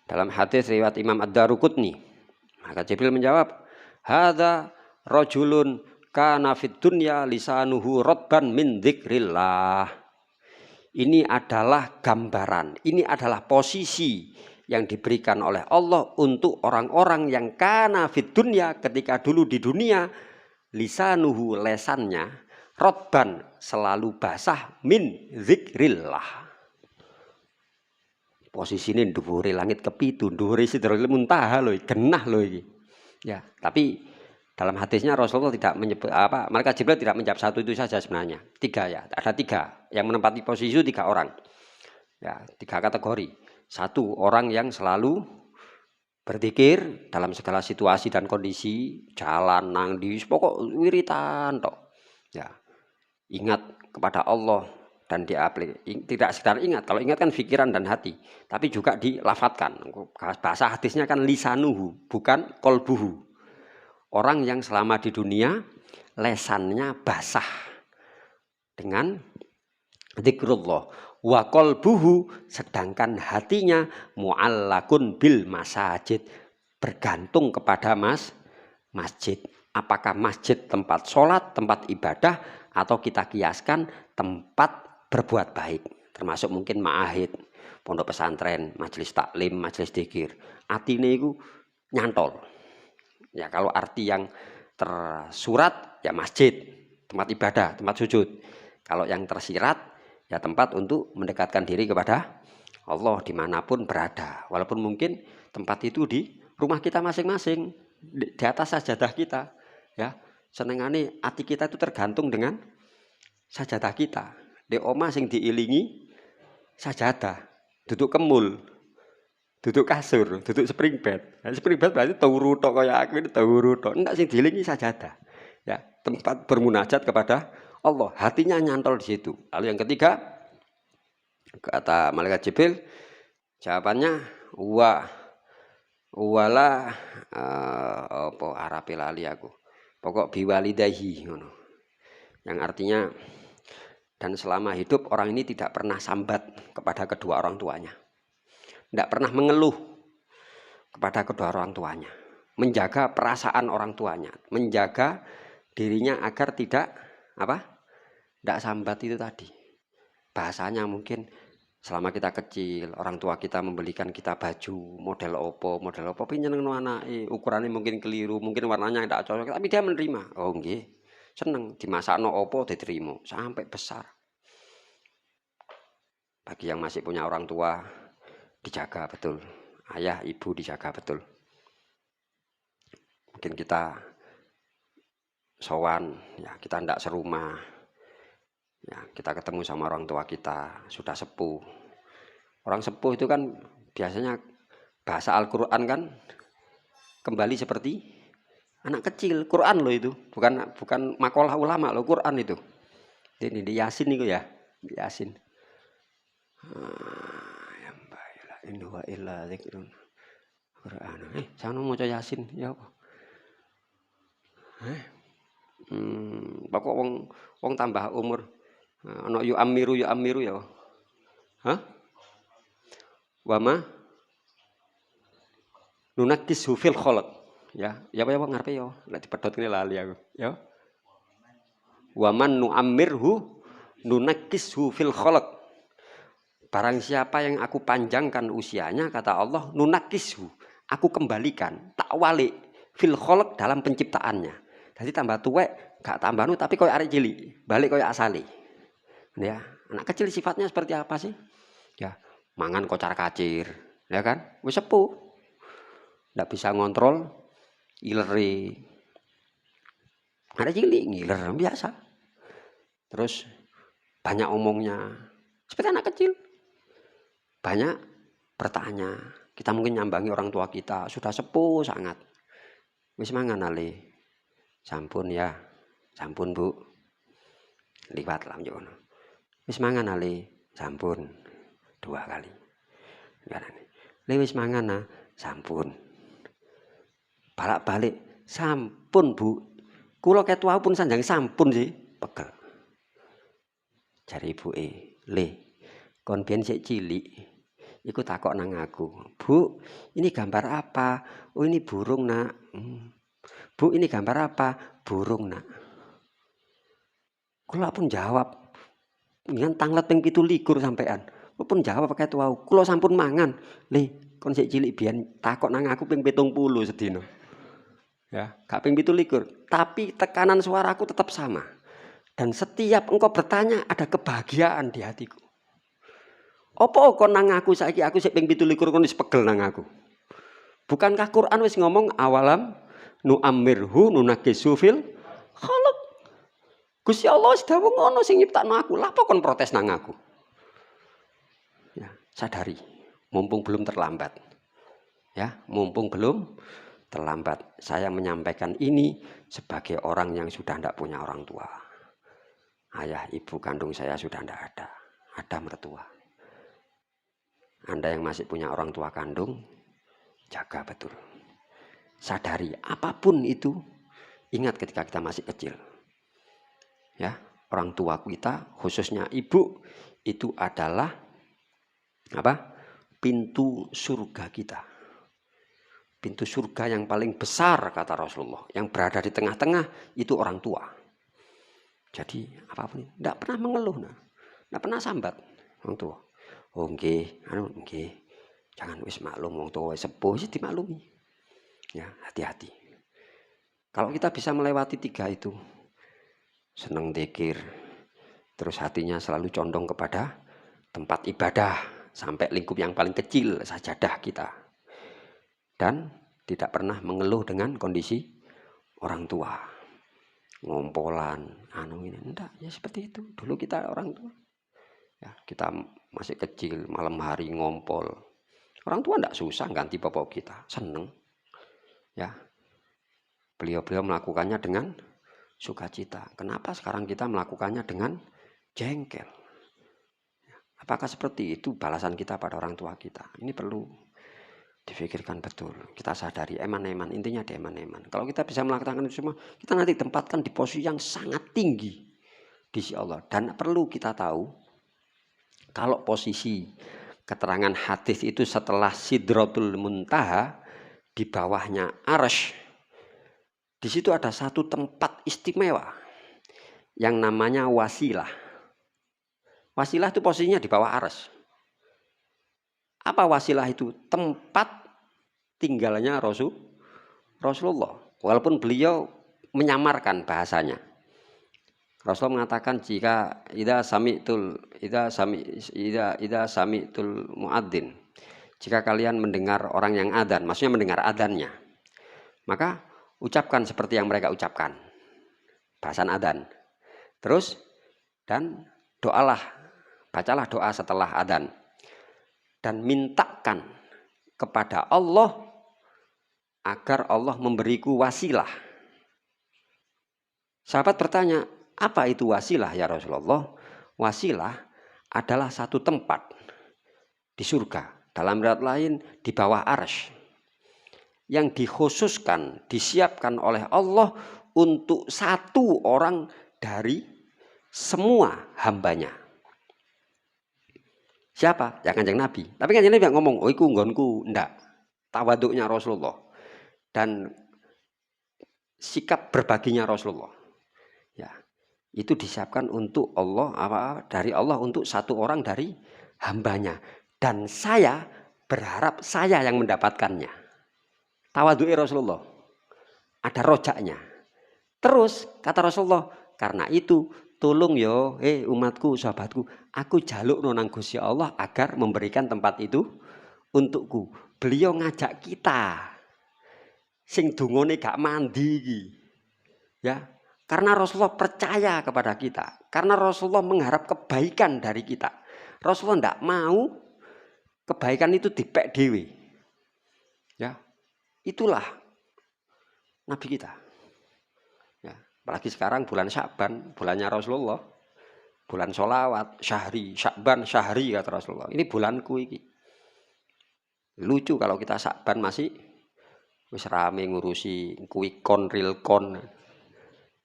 dalam hadis riwayat Imam Ad-Daruqutni. Maka Jibril menjawab, hadza rajulun kana fid dunya lisanuhu radban min dzikrillah. Ini adalah gambaran, ini adalah posisi yang diberikan oleh Allah untuk orang-orang yang kana fid dunya, ketika dulu di dunia, lisanuhu lesannya, rodban selalu basah, min zikrillah. Posisi ini dhuwure langit ke-7, dhuwure Sidratul Muntaha loh, genah loh ini. Ya, tapi dalam hadisnya Rasulullah tidak menyebut malaikat Jibril tidak menjawab satu itu saja sebenarnya. 3 ya, ada 3 yang menempati posisi itu 3 orang. Ya, 3 kategori. 1 orang yang selalu berzikir dalam segala situasi dan kondisi, jalan nang di pokok wiritan tok. Ya. Ingat kepada Allah dan tidak sekedar ingat, kalau ingat kan pikiran dan hati, tapi juga dilafatkan. Bahasa hadisnya kan lisanuhu, bukan kolbuhu. Orang yang selama di dunia lesannya basah dengan zikrullah. Wa qalbuhu, sedangkan hatinya mu'allakun bil masajid, bergantung kepada masjid. Apakah masjid tempat sholat, tempat ibadah, atau kita kiaskan tempat berbuat baik, termasuk mungkin ma'ahid, pondok pesantren, majelis taklim, majelis dzikir. Atine iku nyantol. Ya kalau arti yang tersurat ya masjid, tempat ibadah, tempat sujud. Kalau yang tersirat ya tempat untuk mendekatkan diri kepada Allah dimanapun berada. Walaupun mungkin tempat itu di rumah kita masing-masing, di atas sajadah kita. Ya, senengane hati kita itu tergantung dengan sajadah kita. Di omah sing diilingi sajadah, duduk kemul, duduk kasur, duduk spring bed. Nah, spring bed berarti turu tok kaya aku ini turu tok. Enggak sing diilingi sajadah. Ya, tempat bermunajat kepada Allah. Hatinya nyantol di situ. Lalu yang ketiga, kata malaikat Jibril, jawabannya wala apa Arabe lali aku. Pokok biwalidahi ngono. Yang artinya dan selama hidup orang ini tidak pernah sambat kepada kedua orang tuanya. Tidak pernah mengeluh kepada kedua orang tuanya. Menjaga perasaan orang tuanya, menjaga dirinya agar tidak tidak sambat itu tadi. Bahasanya mungkin selama kita kecil, orang tua kita membelikan kita baju model opo, pinjenengno anake, ukurannya mungkin keliru, mungkin warnanya tidak cocok, tapi dia menerima. Oh nggih, seneng dimasakno opo diterima sampai besar. Bagi yang masih punya orang tua, dijaga betul. Ayah, ibu dijaga betul. Mungkin kita sowan, ya kita tidak serumah. Ya, kita ketemu sama orang tua kita, sudah sepuh. Orang sepuh itu kan biasanya bahasa Al-Quran kan kembali seperti anak kecil. Quran loh itu, bukan makalah ulama loh, Quran itu. Ini di Yasin itu ya, di Yasin. Inna wa illa dzikrun Quran. Jangan mau maca Yasin ya apa? Pokok wong tambah umur. Ana yu amiru ya. Hah? Wama nunakis fil khalq. Ya apa ngarepe ya. Lek dipedhot ngene lali aku. Ya. Waman nu'ammirhu nunakishu fil khalq. Barang siapa yang aku panjangkan usianya, kata Allah, nunakishu, aku kembalikan, tak walik fil khalq dalam penciptaannya. Jadi tambah tuwek, gak tambah nu tapi koyo arek cilik, balik koyo asale. Ya, anak kecil sifatnya seperti apa sih? Ya, mangan kocar-kacir, ya kan? Wis sepuh. Ndak bisa ngontrol ilere. Ada cilik ngiler biasa. Terus banyak omongnya. Seperti anak kecil. Banyak bertanya. Kita mungkin nyambangi orang tua kita, sudah sepuh sangat. Wis mangan ale. Sampun ya. Sampun, Bu. Liwat lah njono. Wis mangan ale, sampun 2 kali. Le wis mangan sampun. Balik sampun, Bu. Kula ketua pun sanjang sampun sih, pegel. Jare ibuke, "Le, kon biyen sik cilik, iku takok nang aku, Bu, ini gambar apa? Oh ini burung, Nak. Bu, ini gambar apa? Burung, Nak." Kula pun jawab, dengan tanglet ping 17 sampean. Pun jawab pakai tuau. Kula sampun mangan. Le, kon sik cilik biyen takok nang aku ping 70 sedina. Ya, gak ping 17. Tapi tekanan suaraku tetap sama. Dan setiap engkau bertanya ada kebahagiaan di hatiku. Apa kon nang aku saiki aku sik ping 17 kon wis pegel nang aku. Bukankah Quran wis ngomong awalam nu'ammirhu nunakisu fil khalq. Gusti Allah wis dawuh ngono sing nyiptakno aku. Lha apa kon protes nang aku? Ya, sadari, mumpung belum terlambat. Ya, mumpung belum terlambat. Saya menyampaikan ini sebagai orang yang sudah tidak punya orang tua. Ayah, ibu kandung saya sudah tidak ada. Ada mertua. Anda yang masih punya orang tua kandung, jaga betul. Sadari, apapun itu, ingat ketika kita masih kecil. Ya, orang tua kita, khususnya ibu, itu adalah pintu surga kita. Pintu surga yang paling besar kata Rasulullah, yang berada di tengah-tengah itu orang tua. Jadi apapun, tidak pernah mengeluh, tidak pernah sambat orang tua. Oh nggih, nggih. Jangan wis maklum wong tua sepuh sih dimaklumi. Ya, hati-hati. Kalau kita bisa melewati 3 itu, senang dzikir, terus hatinya selalu condong kepada tempat ibadah sampai lingkup yang paling kecil sajadah kita, dan tidak pernah mengeluh dengan kondisi orang tua, ngompolan, ini enggak, ya seperti itu. Dulu kita orang tua Ya, kita masih kecil, malam hari ngompol. Orang tua tidak susah ganti popok kita, seneng. Ya, beliau-beliau melakukannya dengan sukacita. Kenapa sekarang kita melakukannya dengan jengkel? Apakah seperti itu balasan kita pada orang tua kita? Ini perlu difikirkan betul. Kita sadari eman-eman, intinya ada eman-eman. Kalau kita bisa melakukan itu semua, kita nanti tempatkan di posisi yang sangat tinggi di sisi Allah. Dan perlu kita tahu, kalau posisi keterangan hadis itu setelah Sidratul Muntaha, di bawahnya Arsy, di situ ada satu tempat istimewa yang namanya wasilah. Wasilah itu posisinya di bawah Arsy. Apa wasilah itu? Tempat tinggalnya Rasulullah. Walaupun beliau menyamarkan bahasanya. Rasulullah mengatakan jika idza sami'tul muadzin, jika kalian mendengar orang yang adzan, maksudnya mendengar adzannya, maka ucapkan seperti yang mereka ucapkan. Bahasan adzan. Terus dan doalah, bacalah doa setelah adzan. Dan mintakan kepada Allah agar Allah memberiku wasilah. Sahabat bertanya, apa itu wasilah ya Rasulullah? Wasilah adalah satu tempat di surga, dalam riwayat lain di bawah Arsy, yang dikhususkan, disiapkan oleh Allah untuk satu orang dari semua hambanya. Siapa? Ya Kanjeng Nabi. Tapi Kanjeng Nabi nggak ngomong, oh iku nggonku, enggak. Tawaduknya Rasulullah dan sikap berbaginya Rasulullah. Ya, itu disiapkan untuk Allah, dari Allah untuk satu orang dari hambanya. Dan saya berharap saya yang mendapatkannya. Tawaduknya Rasulullah. Ada rojaknya. Terus kata Rasulullah, karena itu tolong yo, umatku, sahabatku, aku jaluk nang Gusti Allah agar memberikan tempat itu untukku. Beliau ngajak kita sing dungone gak mandi iki. Ya, karena Rasulullah percaya kepada kita, karena Rasulullah mengharap kebaikan dari kita. Rasulullah ndak mau kebaikan itu dipek dewe. Ya, itulah Nabi kita. Apalagi sekarang bulan Sya'ban, bulannya Rasulullah. Bulan sholawat, syahri, Sya'ban, syahri kata Rasulullah. Ini bulanku ini. Lucu kalau kita Sya'ban masih wis rame ngurusi kuwi kon real kon.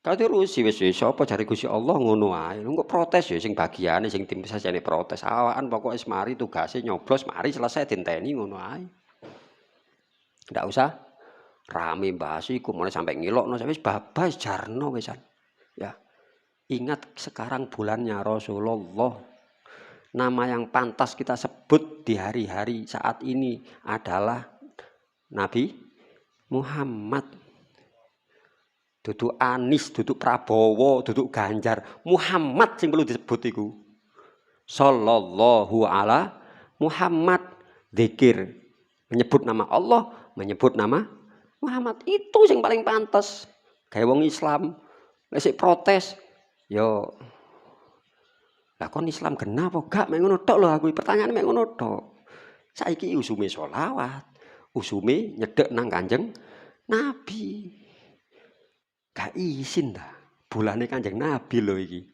Kalau diurusi wis sapa jare Gusti Allah ngono ae. Engko protes ya sing bagiane sing tim sajane protes. Awakan pokoke wis mari tugase nyoblos mari selesai dinteni ngono ae. Ndak usah rame bahas iku mulai sampai ngilokno wis babas jarno wisan. Ya. Ingat sekarang bulannya Rasulullah. Nama yang pantas kita sebut di hari-hari saat ini adalah Nabi Muhammad. Duduk Anies, duduk Prabowo, duduk Ganjar. Muhammad sing perlu disebut iku. Sallallahu ala Muhammad. Dzikir menyebut nama Allah, menyebut nama Muhammad itu yang paling pantas. Kayak wong Islam, lek protes, yo, lah kon Islam kenapa? Gak mengono tok lho aku. Pertanyaan mengono tok. Saiki usume sholawat, usume nyedek nang Kanjeng Nabi. Gak izin dah. Bulane Kanjeng Nabi lho iki.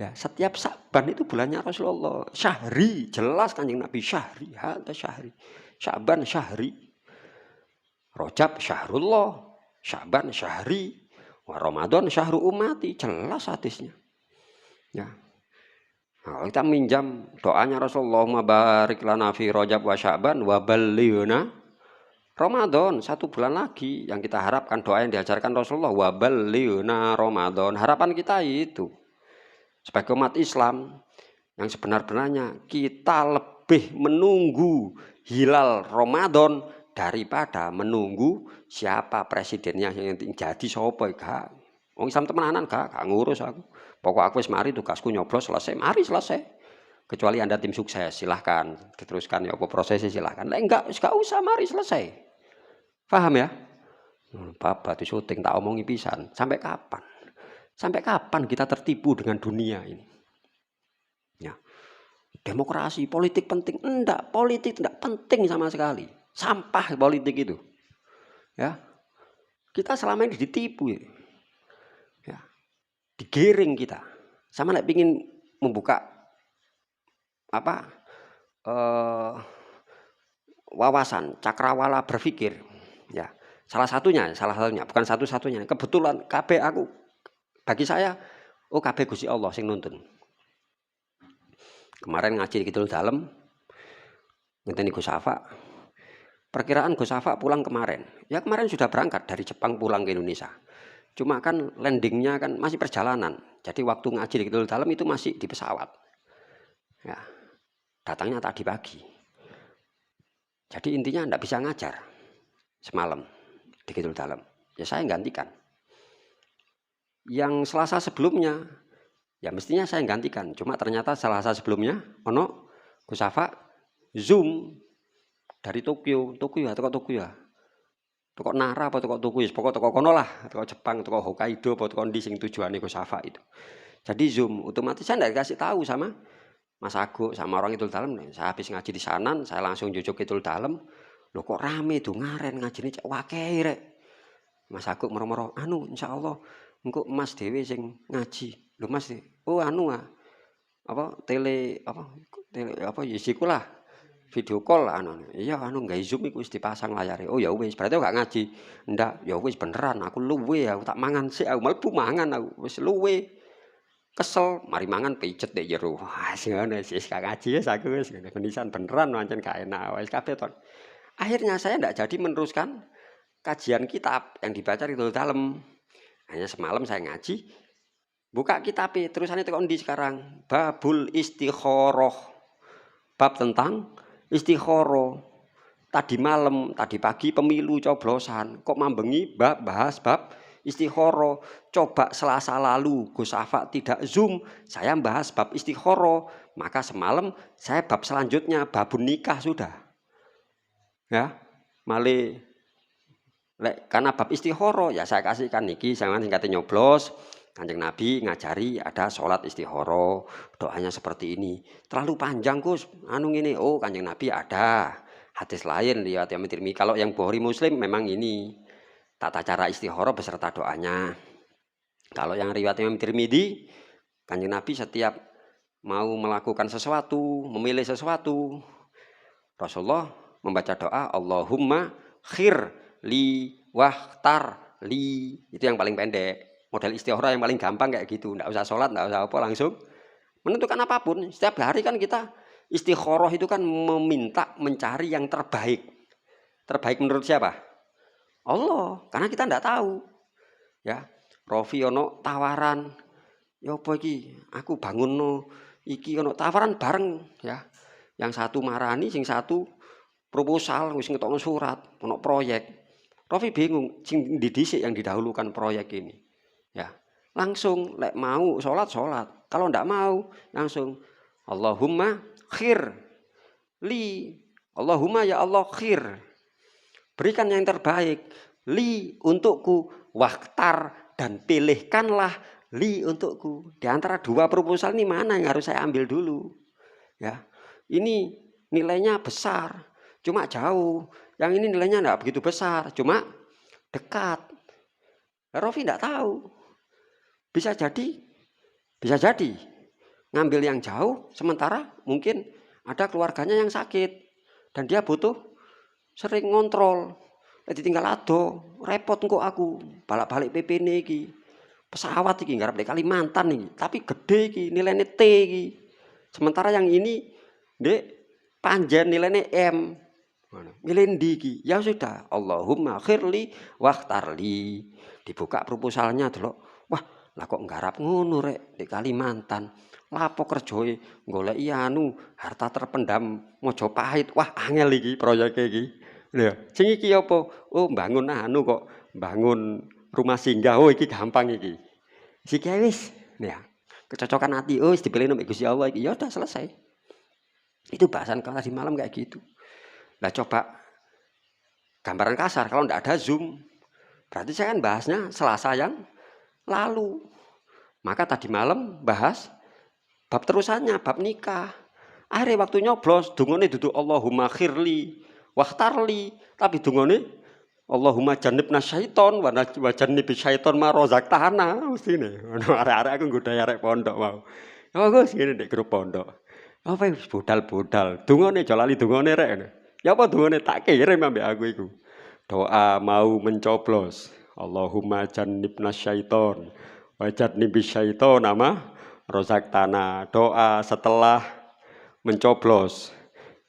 Ya, setiap Sya'ban itu bulannya Rasulullah. Syahri, jelas Kanjeng Nabi syahri, hada syahri. Sya'ban syahri. Rajab syahrullah, Sya'ban syahri, wa Ramadan syahru ummati, jelas hadisnya. Ya. Nah, kita minjam doanya Rasulullah, mabarik lana fi Rajab wa Sya'ban wa ballighna Ramadan, satu bulan lagi yang kita harapkan doa yang diajarkan Rasulullah, wa ballighna Ramadan. Harapan kita itu sebagai umat Islam yang sebenar-benarnya kita lebih menunggu hilal Ramadan daripada menunggu siapa presidennya yang jadi sapa gak. Wong Islam temenanan gak ngurus aku. Pokok aku wis mari tugasku nyoblos selesai, mari selesai. Kecuali Anda tim sukses, silahkan diteruskan ya apa prosesnya silahkan. Lek enggak usah, mari selesai. Paham ya? Papa di syuting tak omongi pisan. Sampai kapan? Sampai kapan kita tertipu dengan dunia ini? Ya. demokrasi, politik penting. Enggak, politik tidak penting sama sekali. Sampah politik itu. Ya. Kita selama ini ditipu ya. Ya. Digiring kita. Sama nek pingin membuka apa? Wawasan, cakrawala berpikir. Ya. Salah satunya, bukan satu-satunya. Kebetulan KB aku bagi saya KB Gusti Allah sing nuntun. Kemarin ngaji di Kidul Dalem ngenteni Gus Safa. Perkiraan Gus Safa pulang kemarin. Ya kemarin sudah berangkat dari Jepang pulang ke Indonesia. Cuma kan landingnya kan masih perjalanan. Jadi waktu ngaji di Kidul Dalem itu masih di pesawat. Ya. Datangnya tadi pagi. Jadi intinya enggak bisa ngajar semalam di Kidul Dalem. Ya saya gantikan. Yang Selasa sebelumnya ya mestinya saya gantikan. Cuma ternyata Selasa sebelumnya ono Gus Safa Zoom dari Tokyo atau Tokyo. Toko Nara apa toko Tokyo, pokok toko kono lah, toko Jepang, toko Hokkaido, apa toko ndi sing tujuane Gus Safa itu. Jadi Zoom, otomatis saya enggak dikasih tahu sama Mas Agus sama orang Kidul Dalem. Saya habis ngaji di Sanan, saya langsung jujuk Kidul Dalem. Loh kok rame tuh ngaren ngajine cek wakeh rek. Mas Agus moro-moro, insyaallah engko Mas dhewe sing ngaji. Lho Mas, tele ya sikulah video call iya gawe Zoom iku wis dipasang layare. Oh ya wis berarti gak ngaji. Ndak, ya wis beneran aku luwe aku tak mangan sik aku mlebu mangan aku wis luwe. Kesel, mari mangan pijet dek jero. Wah, ngono wis gak ngaji wis aku wis kenisan beneran pancen gak enak wis kabeh to. Akhirnya saya ndak jadi meneruskan kajian kitab yang dibaca di Dalem. Hanya semalam saya ngaji, buka kitab terusannya teko ndi sekarang? Babul istikharah. Bab tentang istikharah. Tadi malam, tadi pagi pemilu coblosan, kok mambengi bahas bab istikharah. Coba Selasa lalu Gus Safa tidak Zoom, saya bahas bab istikharah. Maka semalam saya bab selanjutnya babun nikah sudah. Ya, malih karena bab istikharah ya saya kasihkan niki sampeyan sing kate nyoblos. Kanjeng Nabi ngajari ada sholat istikharah, doanya seperti ini. Terlalu panjang Gus, ngene. Oh Kanjeng Nabi ada hadis lain riwayat Imam Tirmidzi. Kalau yang Bukhari Muslim memang ini tata cara istikharah beserta doanya. Kalau yang riwayat Imam Tirmidzi, Kanjeng Nabi setiap mau melakukan sesuatu, memilih sesuatu, Rasulullah membaca doa Allahumma khir li wahtar li. Itu yang paling pendek. Model istikharah yang paling gampang kayak gitu. Enggak usah sholat, enggak usah apa, langsung menentukan apapun. Setiap hari kan kita istikharah itu kan meminta mencari yang terbaik. Terbaik menurut siapa? Allah. Karena kita enggak tahu. Ya, Rofi ono tawaran. Ya apa iki? Aku bangunno iki ono tawaran bareng ya. Yang satu marani, sing satu proposal wis ngetokno surat, ono proyek. Rofi bingung, sing ndi dhisik yang didahulukan proyek ini. Ya, langsung lek mau sholat. Kalau ndak mau langsung Allahumma khir li. Allahumma ya Allah khir. Berikan yang terbaik li untukku, waktar dan pilihkanlah li untukku. Di antara dua proposal ini mana yang harus saya ambil dulu? Ya. Ini nilainya besar, cuma jauh. Yang ini nilainya enggak begitu besar, cuma dekat. Rofi enggak tahu. Bisa jadi ngambil yang jauh, sementara mungkin ada keluarganya yang sakit dan dia butuh sering ngontrol. Ditinggal ado, repot kok aku balak-balik PP iki. Pesawat iki ngarep di Kalimantan iki, tapi gede iki, nilainya T iki. Sementara yang ini Dek panjen nilainya M. Milih ndi iki? Ya sudah, Allahumma khirli wakhtarli. Dibuka proposalnya delok. Wah, lah kok nggarap ngono rek di Kalimantan. Lapo kerjoe goleki harta terpendam Mojopahit. Wah, angel iki proyek iki. Lho, sing iki apa? Oh, bangun kok, bangun rumah singgah. Oh, iki gampang iki. Siki wis. Ya, kecocokan hati. Oh, wis dipilih nek Gusti Allah iki. Ya udah selesai. Itu bahasan kalau tadi malam kayak gitu. Nah, coba gambaran kasar kalau enggak ada Zoom. Berarti saya kan bahasnya Selasa yang lalu. Maka tadi malam bahas bab terusannya, bab nikah. Akhirnya waktu nyoblos, dungane duduk Allahumma khirli wakhtarli, tapi dungane Allahumma jannibna syaiton wa jannibi syaiton ma razaqtana mestine. Ono arek-arek aku nggodha arek pondok mau. Ya Gus ngene nek grup pondok. Apa bodal-bodal, dungane aja lali dungane rek. Ya apa dungane tak kirim ambek aku iku. Doa mau mencoblos. Allahumma jannibna syaiton wa jannibi syaiton ma razaqtana. Doa setelah mencoblos.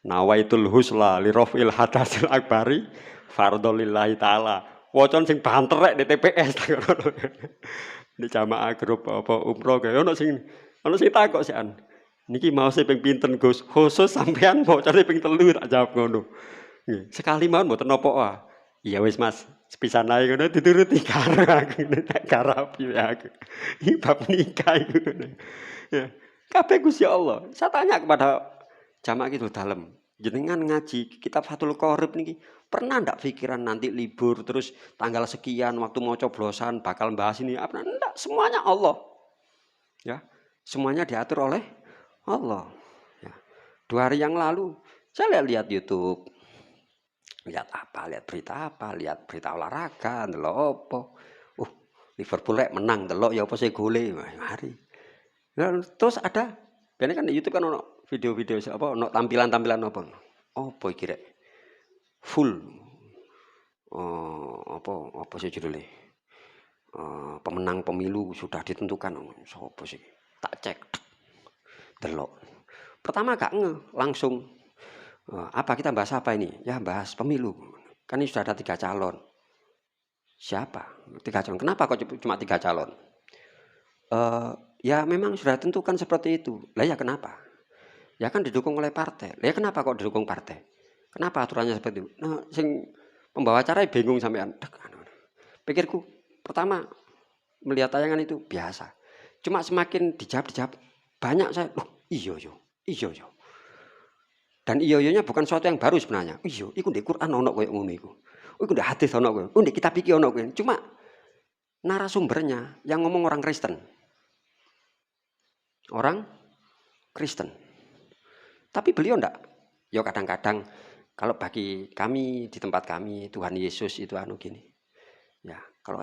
Nawaitul husla li rafil hadasil akbari fardholillahi taala. Wocon sing banter rek di TPS di jamaah grup apa umroh kaya ono sing takok sian. Niki mau sing ping pinten Gus? Khusus sampean bocone ping 3 tak jawab ngono. Nggih, sekali mawon mboten napa. Iya wis Mas, sepisan ae ngono dituruti karo aku nek karapi aku. Iki bab nikah iku. Ya. Kabeh Gusti Allah. Saya tanya kepada jamaah gitu dalam. Jenengan ngaji kitab Fathul Qorib niki pernah ndak pikiran nanti libur terus tanggal sekian waktu mau coblosan bakal bahas ini apa enggak, semuanya Allah. Ya. Semuanya diatur oleh Allah. Ya. 2 hari yang lalu saya lihat YouTube. Lihat berita olahraga, ndelok apa. Liverpool rek menang, ndelok ya apa sih gole. Mari. Terus ada biasanya kan di YouTube kan ono video-video apa ono tampilan-tampilan apa. Apa iki rek? Full. Apa sih judulnya? Pemenang pemilu sudah ditentukan. Sopo sih? Tak cek. Delok. Pertama gak langsung apa kita bahas apa ini? Ya bahas pemilu. Kan ini sudah ada 3 calon. Siapa? 3 calon. Kenapa kok cuma 3 calon? Ya memang sudah tentukan seperti itu. Lah ya kenapa? Ya kan didukung oleh partai. Lah ya kenapa kok didukung partai? Kenapa aturannya seperti itu? Nah, sing pembawa acara bingung sampean. Pikirku pertama melihat tayangan itu biasa. Cuma semakin dijawab banyak saya, iya yo. Dan iya-iyanya bukan sesuatu yang baru sebenarnya. Iya, iku ndek Quran ono koyo ngono iku. Iku ndek hadis ono koyo. Ndek kitab iki ono koyo. Cuma narasumbernya yang ngomong orang Kristen. Orang Kristen. Tapi beliau ndak. Ya kadang-kadang kalau bagi kami di tempat kami Tuhan Yesus itu anu gini. Ya, kalau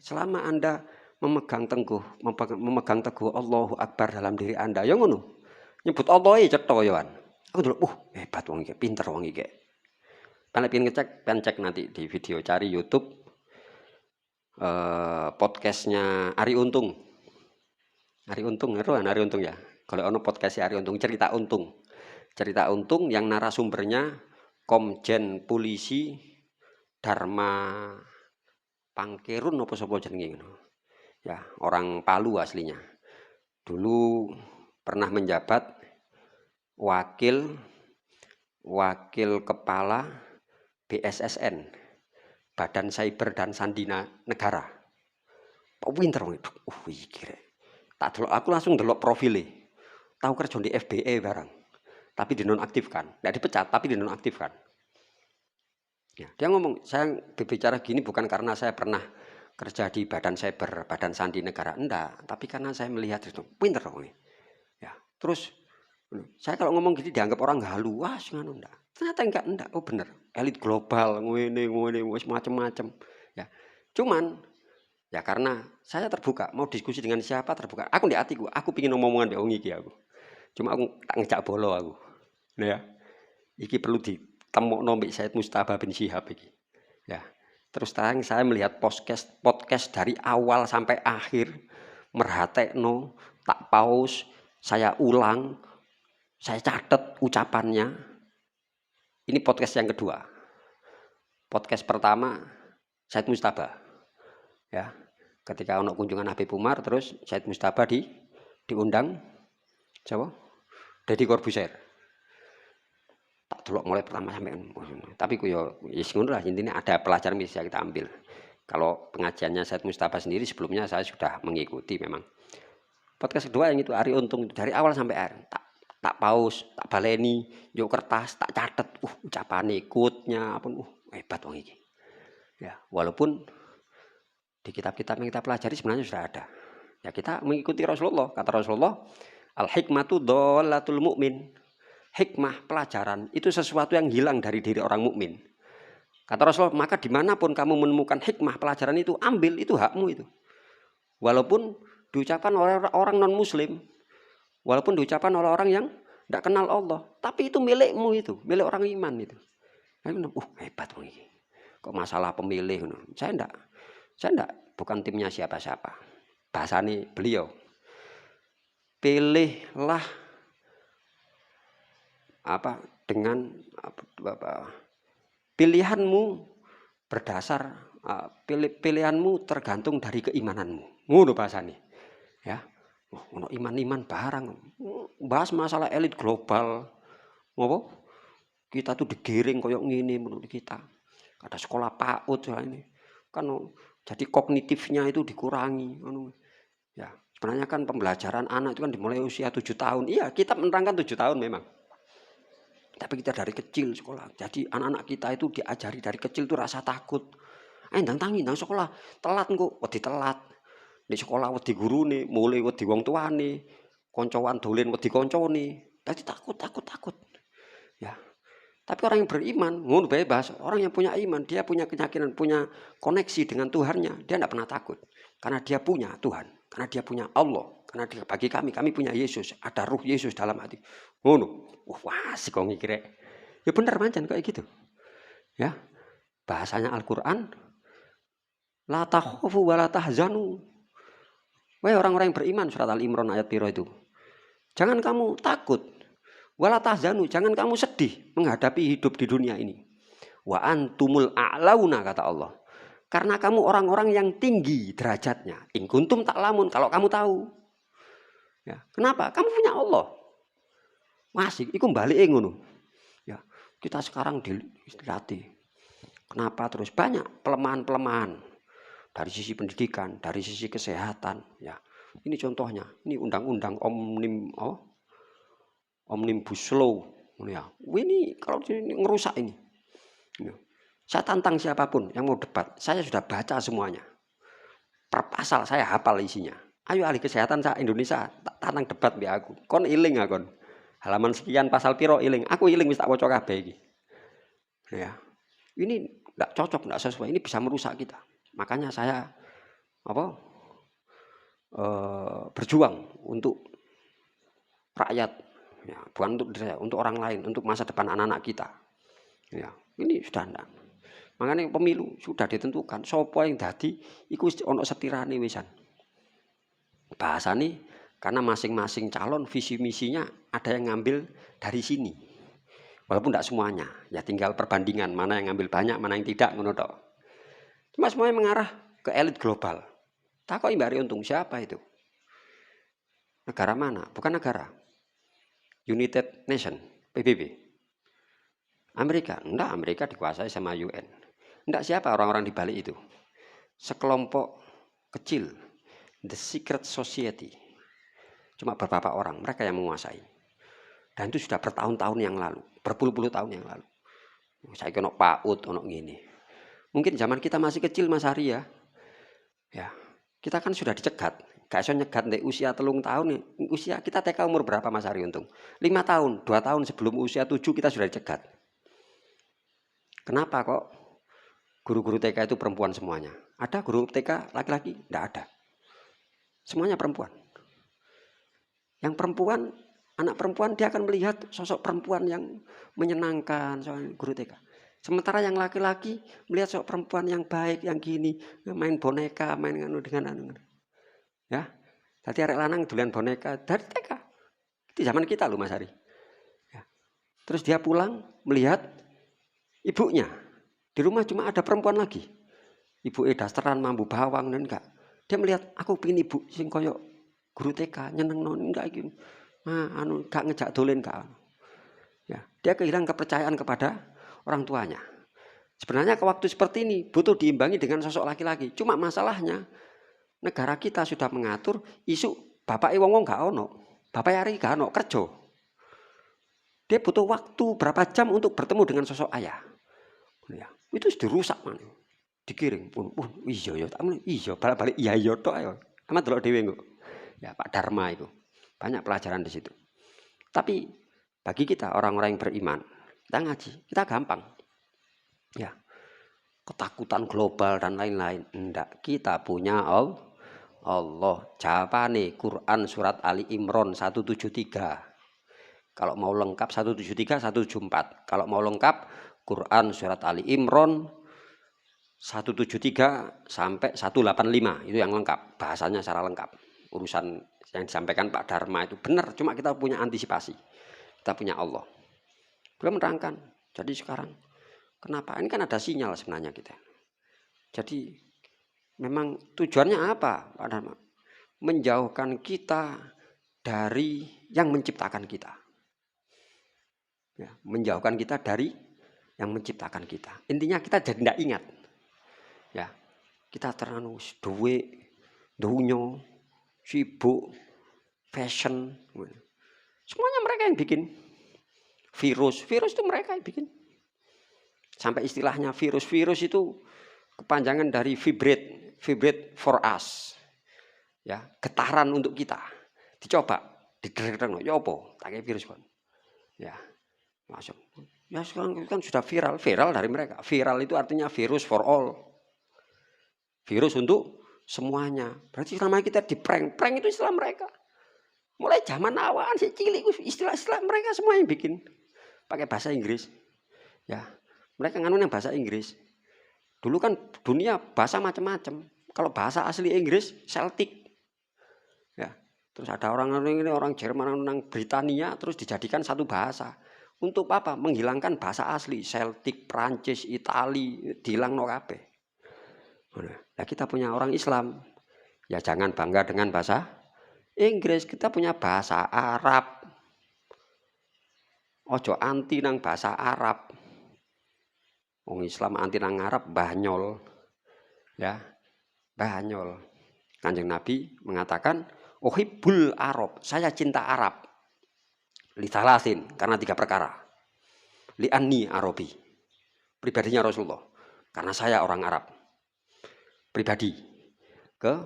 selama Anda memegang teguh Allahu Akbar dalam diri Anda, ya ngono. Nyebut Allah cetha yoan. Aku dulu, hebat wong iki, pinter wong iki. Pengen cek nanti di video cari YouTube podcastnya Ari Untung. Ari Untung ya. Kalau ono podcastnya Ari Untung, cerita Untung yang narasumbernya Komjen Polisi Dharma Pangkerun apa sapa jenenge ngono. Ya, orang Palu aslinya. Dulu pernah menjabat wakil kepala BSSN, Badan Cyber dan Sandi Negara. Pak pinter wong itu. Iki tak delok, aku langsung delok profile. Tahu kerja di FBE barang. Tapi dinonaktifkan. Enggak dipecat, tapi dinonaktifkan. Ya, dia ngomong, saya berbicara gini bukan karena saya pernah kerja di Badan Cyber, Badan Sandi Negara, enggak, tapi karena saya melihat itu pinter wong. Ya, terus saya kalau ngomong gini dianggap orang halu, wah ngono enggak. Ternyata enggak. Oh bener, elit global ngene wis macem-macem. Ya. Cuman ya karena saya terbuka, mau diskusi dengan siapa terbuka. Aku di hatiku, aku pengin ngomong-ngomongan mbek wong iki aku. Cuma aku tak ngejak bolo aku. Nah ya. Iki perlu ditemokno mbek Said Mustaba bin Syihab iki. Ya. Terus terang saya melihat podcast dari awal sampai akhir, merhatekno, tak pause, saya ulang, saya catat ucapannya. Ini podcast yang kedua. Podcast pertama Said Mustaba. Ya. Ketika ono kunjungan Habib Umar terus Said Mustaba diundang siapa? Deddy Corbuzier. Tak delok mulai pertama sampai tapi ku yo wis ngono lah, intinya ada pelajaran bisa kita ambil. Kalau pengajiannya Said Mustaba sendiri sebelumnya saya sudah mengikuti memang. Podcast kedua yang itu Ari Untung dari awal sampai akhir tak pause, tak baleni, yo kertas, tak catet, ucapane, quote-nya apa hebat wong iki. Ya, walaupun di kitab-kitab yang kita pelajari sebenarnya sudah ada. Ya kita mengikuti Rasulullah, kata Rasulullah, al-hikmatu dhalatul mu'min. hikmah, pelajaran itu sesuatu yang hilang dari diri orang mukmin. Kata Rasulullah, maka dimanapun kamu menemukan hikmah, pelajaran itu, ambil, itu hakmu itu. Walaupun diucapkan oleh orang non-muslim, walaupun diucapkan oleh orang yang tidak kenal Allah, tapi itu milikmu itu, milik orang iman itu. Hebat ini. Kok masalah pemilih? Saya enggak, bukan timnya siapa-siapa. Bahasanya beliau, pilihlah pilihanmu berdasar pilihanmu tergantung dari keimananmu. Ngono bahasane. Ya. Ono iman-iman barang. Bahas masalah elit global. Ngopo? Kita tuh digiring koyok ngene menurut kita. Ada sekolah PAUD ini. Kan jadi kognitifnya itu dikurangi. Ya, sebenarnya kan pembelajaran anak itu kan dimulai usia 7 tahun. Iya, kita menerangkan 7 tahun memang. Tapi kita dari kecil sekolah. Jadi anak-anak kita itu diajari dari kecil itu rasa takut. Ndang sekolah telat kok, wedi telat. Di sekolah wedi gurune, mulai wedi wong tuane, koncoan dolen wedi koncone. Dadi takut. Ya. Tapi orang yang beriman, ngono bebas. Orang yang punya iman, dia punya keyakinan, punya koneksi dengan Tuhannya, dia tidak pernah takut. Karena dia punya Tuhan, karena dia punya Allah, karena dia, bagi kami punya Yesus, ada ruh Yesus dalam hati. Ngono. Wah, sik kok ngikire. Ya bener pancen kayak gitu. Ya. Bahasanya Al-Qur'an, la takhafu wa la tahzanu. Wahai orang-orang yang beriman, surat Al-Imran ayat piro itu. Jangan kamu takut. Wala tahzanu, jangan kamu sedih menghadapi hidup di dunia ini. Wa antumul a'launa, kata Allah. Karena kamu orang-orang yang tinggi derajatnya. In kuntum ta'lamun, kalau kamu tahu. Ya, kenapa? Kamu punya Allah. Masih, iku balik ngono. Ya, kita sekarang dilatih. Kenapa terus banyak pelemahan-pelemahan dari sisi pendidikan, dari sisi kesehatan. Ya, ini contohnya. Ini undang-undang Omnibus Law, ya. Ini kalau ini ngerusak ini. Ya. Saya tantang siapapun yang mau debat, saya sudah baca semuanya. Per pasal saya hafal isinya. Ayo ahli kesehatan Indonesia, tantang debat be aku. Kon iling akon. Halaman sekian pasal piro iling. Aku iling wis tak waca kabeh iki. Ya. Ini enggak cocok, enggak sesuai. Ini bisa merusak kita. Makanya saya berjuang untuk rakyat. Ya, bukan untuk orang lain, untuk masa depan anak-anak kita. Ya, ini sudah enggak. Makanya pemilu sudah ditentukan. Sopo yang dadi iku ono setirane wisan. Bahasane karena masing-masing calon visi misinya ada yang ngambil dari sini. Walaupun tidak semuanya, ya tinggal perbandingan mana yang ngambil banyak, mana yang tidak ngono tok. Cuma semuanya mengarah ke elit global. Takoki Mbak Untung siapa itu? Negara mana? Bukan negara. United Nation, PBB. Amerika, enggak, Amerika dikuasai sama UN. Enggak, siapa orang-orang di balik itu? Sekelompok kecil, the secret society. Cuma beberapa orang, mereka yang menguasai. Dan itu sudah bertahun-tahun yang lalu, berpuluh-puluh tahun yang lalu. Saya kena PAUD, ono gini. Mungkin zaman kita masih kecil Mas Hari ya. Ya, kita kan sudah dicegat. Gak iso nyegat ndek usia 3 tahun. Usia kita TK umur berapa Mas Ari Untung? 5 tahun, 2 tahun sebelum usia 7 kita sudah dicegat. Kenapa kok guru-guru TK itu perempuan semuanya? Ada guru TK laki-laki? Tidak ada. Semuanya perempuan. Yang perempuan, anak perempuan dia akan melihat sosok perempuan yang menyenangkan soal guru TK. Sementara yang laki-laki melihat sosok perempuan yang baik, yang gini, main boneka, main dengan ya, tadi arek lanang dolan boneka dari TK. Itu zaman kita loh Mas Ari. Ya. Terus dia pulang melihat ibunya. Di rumah cuma ada perempuan lagi. Ibu dasteran mambu bawang dan enggak. Dia melihat aku pengen ibu sing koyo guru TK nyeneng non enggak iki. Gak ngejak dolen enggak. Ya, dia kehilangan kepercayaan kepada orang tuanya. Sebenarnya ke waktu seperti ini butuh diimbangi dengan sosok laki-laki. Cuma masalahnya negara kita sudah mengatur isu bapak wong gak ono, bapak hari gak ono kerja. Dia butuh waktu berapa jam untuk bertemu dengan sosok ayah. Ya, itu sudah rusak man. Dikiring pun, iya, balik iya tok ayo. Amat delok dhewe kok. Ya Pak Dharma itu banyak pelajaran di situ. Tapi Bagi kita orang-orang yang beriman, kita ngaji, kita gampang. Ya, ketakutan global dan lain-lain. Enggak, kita punya Allah. Jawabane Quran surat Ali Imran 173. Kalau mau lengkap 173, 174. Kalau mau lengkap Quran surat Ali Imran 173 sampai 185. Itu yang lengkap. Bahasanya secara lengkap. Urusan yang disampaikan Pak Dharma itu benar. Cuma kita punya antisipasi. Kita punya Allah. Beliau menerangkan. Jadi sekarang kenapa? Ini kan ada sinyal sebenarnya kita. Jadi memang tujuannya apa Pak Dharma? Menjauhkan kita dari yang menciptakan kita. Ya, menjauhkan kita dari yang menciptakan kita. Intinya kita jadi tidak ingat. Ya, kita terlalu duwe, dunyo, sibuk, fashion. Semuanya mereka yang bikin. Virus itu mereka yang bikin. Sampai istilahnya virus itu kepanjangan dari vibrate for us. Ya, getaran untuk kita. Dicoba, didereng, ya apa? Tak kayak virus kan. Ya. Masuk. Ya sekarang kan sudah viral dari mereka. Viral itu artinya virus for all. Virus untuk semuanya. Berarti selama kita di prank itu istilah mereka. Mulai zaman awal si cilik istilah-istilah mereka semua yang bikin. Pakai bahasa Inggris. Ya, mereka nganu yang bahasa Inggris. Dulu kan dunia bahasa macam-macam. Kalau bahasa asli Inggris Celtic. Ya. Terus ada orang Jerman, orang Britania terus dijadikan satu bahasa. Untuk apa? Menghilangkan bahasa asli. Celtic, Prancis, Itali, dilangno kabeh. Nah, kita punya orang Islam. Ya jangan bangga dengan bahasa Inggris. Kita punya bahasa Arab. Ojo anti nang bahasa Arab. Wong Islam anti nang Arab banyol. Ya, banyol. Kanjeng Nabi mengatakan, "Uhibbul Arab." Saya cinta Arab. Litalasin, karena 3 perkara. Li'anni Arabi. Pribadinya Rasulullah. Karena saya orang Arab. Pribadi. Ke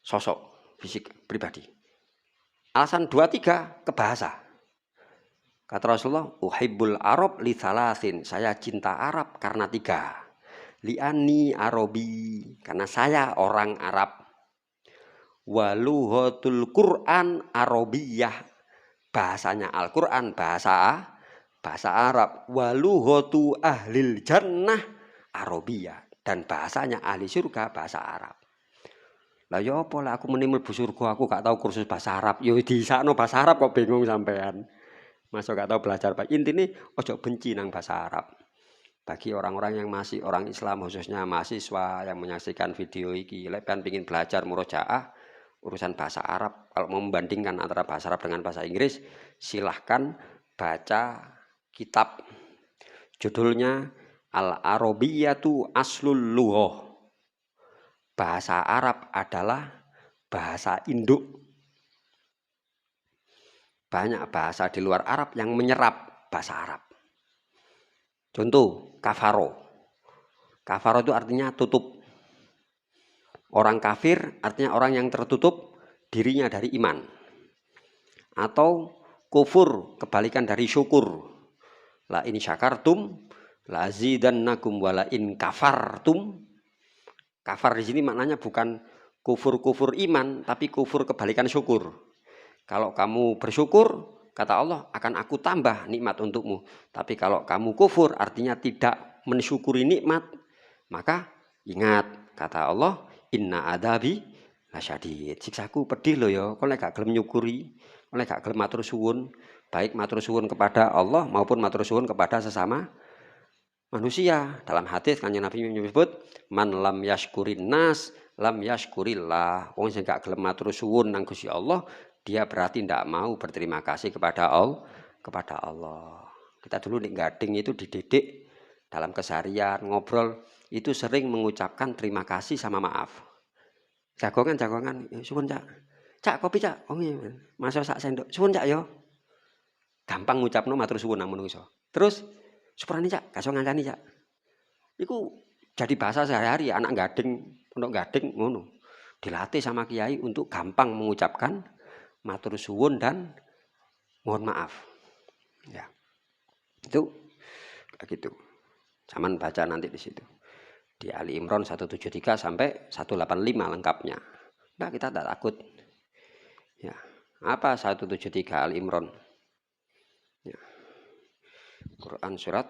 sosok fisik pribadi. Alasan 2, 3 ke bahasa. Kata Rasulullah, "Uhibbul Arab litalasin." Saya cinta Arab karena 3. Li'anni Arabi. Karena saya orang Arab. Waluhatul Quran Arabiyah. Bahasanya Al-Quran, bahasa Arab. Waluhatu ahlil jannah Arabiyah. Dan bahasanya ahli surga, bahasa Arab. Lah ya apa lah aku menimul bu surga, aku gak tahu kursus bahasa Arab. Yo disakno bahasa Arab kok bingung sampean. Masa gak tahu belajar Pak. Intine ojo benci nang bahasa Arab. Bagi orang-orang yang masih orang Islam, khususnya mahasiswa yang menyaksikan video ini, lek kan pengin belajar murojaah urusan bahasa Arab, kalau mau membandingkan antara bahasa Arab dengan bahasa Inggris, silahkan baca kitab judulnya Al-Arabiyyatu Aslul Lughah. Bahasa Arab adalah bahasa induk. Banyak bahasa di luar Arab yang menyerap bahasa Arab. Contoh, kafaro. Kafaro itu artinya tutup. Orang kafir artinya orang yang tertutup dirinya dari iman. Atau kufur, kebalikan dari syukur. La in syakartum la azidannakum wala in kafartum. Kafar di sini maknanya bukan kufur iman, tapi kufur kebalikan syukur. Kalau kamu bersyukur, kata Allah, akan aku tambah nikmat untukmu. Tapi kalau kamu kufur, artinya tidak mensyukuri nikmat, maka ingat, kata Allah, inna adabi lasyadid. Siksaku pedih loh ya. Kalau gak gelem nyukuri, kalau gak gelem matur suwun, baik matur suwun kepada Allah maupun matur suwun kepada sesama manusia. Dalam hadis Kanjeng Nabi menyebut, man lam yashkurin nas lam yashkurillah. Wong sing gak gelem matur suwun nang Gusti Allah, dia berarti tidak mau berterima kasih kepada Allah. Kita dulu di Gading itu dididik dalam keseharian ngobrol itu sering mengucapkan terima kasih sama maaf. Jagongan, suwun cak. Cak kopi cak. Oh iya, masuk sak sendok. Suwun cak yo. Gampang ngucapno matur suwun nang menungso. Terus sepurane cak, gak iso ngancani cak. Iku jadi bahasa sehari-hari anak Gading, pondok Gading ngono. Dilatih sama kiai untuk gampang mengucapkan matur suwun dan mohon maaf. Ya. Itu kayak gitu. Zaman baca nanti di situ. Di Ali Imran 173 sampai 185 lengkapnya. Nah, kita tidak takut. Ya. Apa 173 Ali Imran? Ya. Quran surat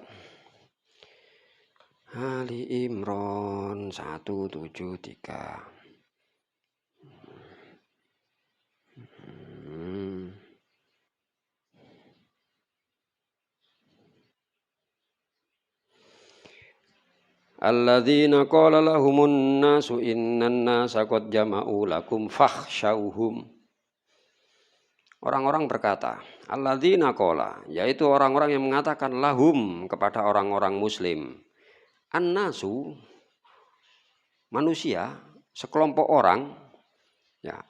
Ali Imran 173. Alladzina qala lahumun nasu innan nasa qad jama'u lakum fakhshawhum. Orang-orang berkata, alladzina qala, yaitu orang-orang yang mengatakan lahum kepada orang-orang muslim. An-nasu, manusia, sekelompok orang, ya,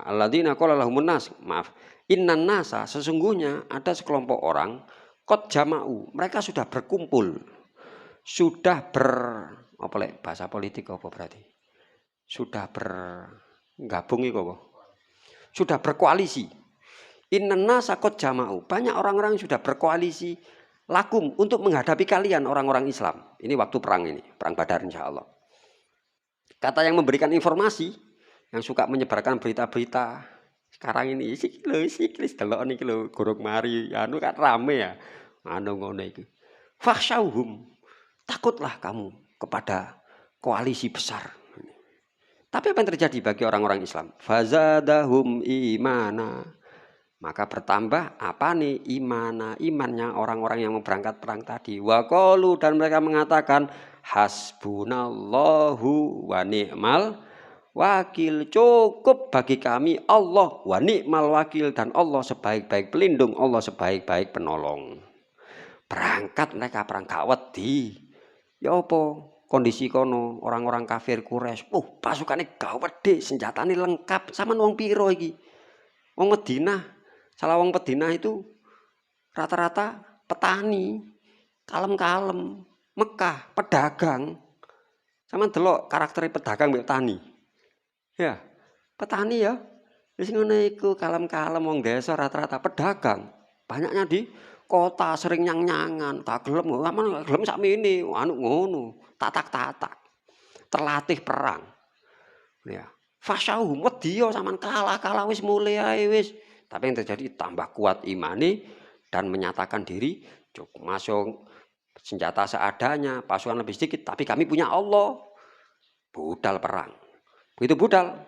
alladzina qala lahumun nas, maaf, innan nasa, sesungguhnya ada sekelompok orang, qad jama'u, mereka sudah berkumpul. Sudah bahasa politik apa berarti? Sudah bergabung itu apa? Sudah berkoalisi. Innan nasa qad jama'u. Banyak orang-orang yang sudah berkoalisi lakum untuk menghadapi kalian orang-orang Islam. Ini waktu perang ini, perang Badar insyaallah. Kata yang memberikan informasi, yang suka menyebarkan berita-berita sekarang ini siklis delok niki lho gorong mari anu kan rame ya. Anu ngono iki. Fakhshawhum. Takutlah kamu kepada koalisi besar. Tapi apa yang terjadi bagi orang-orang Islam? Fazadahum imana. Maka bertambah apa nih imana? Imannya orang-orang yang mau berangkat perang tadi. Wa qalu, dan mereka mengatakan hasbunallahu wa ni'mal wakil. Cukup bagi kami Allah wa ni'mal wakil, dan Allah sebaik-baik pelindung, Allah sebaik-baik penolong. Berangkat mereka perang gak wedi. Ya apa kondisi kono orang-orang kafir Quraisy, pasukane gawedhe, senjatane lengkap, sampean wong piro iki? Wong Madinah, salah wong Madinah itu rata-rata petani, kalem-kalem, Mekah pedagang. Sampean delok karakter pedagang mbek petani. Ya, petani ya. Wis ngene iku kalem-kalem wong desa rata-rata pedagang. Banyaknya di kota, sering nyang-nyangan, gak gelem, gak gelem sakmene, anu ngono, tatak-tatak. Terlatih perang. Ya. Fasyauhum wedi yo sampean kalah wis mulai ae wis. Tapi yang terjadi tambah kuat imani dan menyatakan diri cukup masuk senjata seadanya, pasukan lebih sedikit, tapi kami punya Allah. Budal perang. Begitu budal.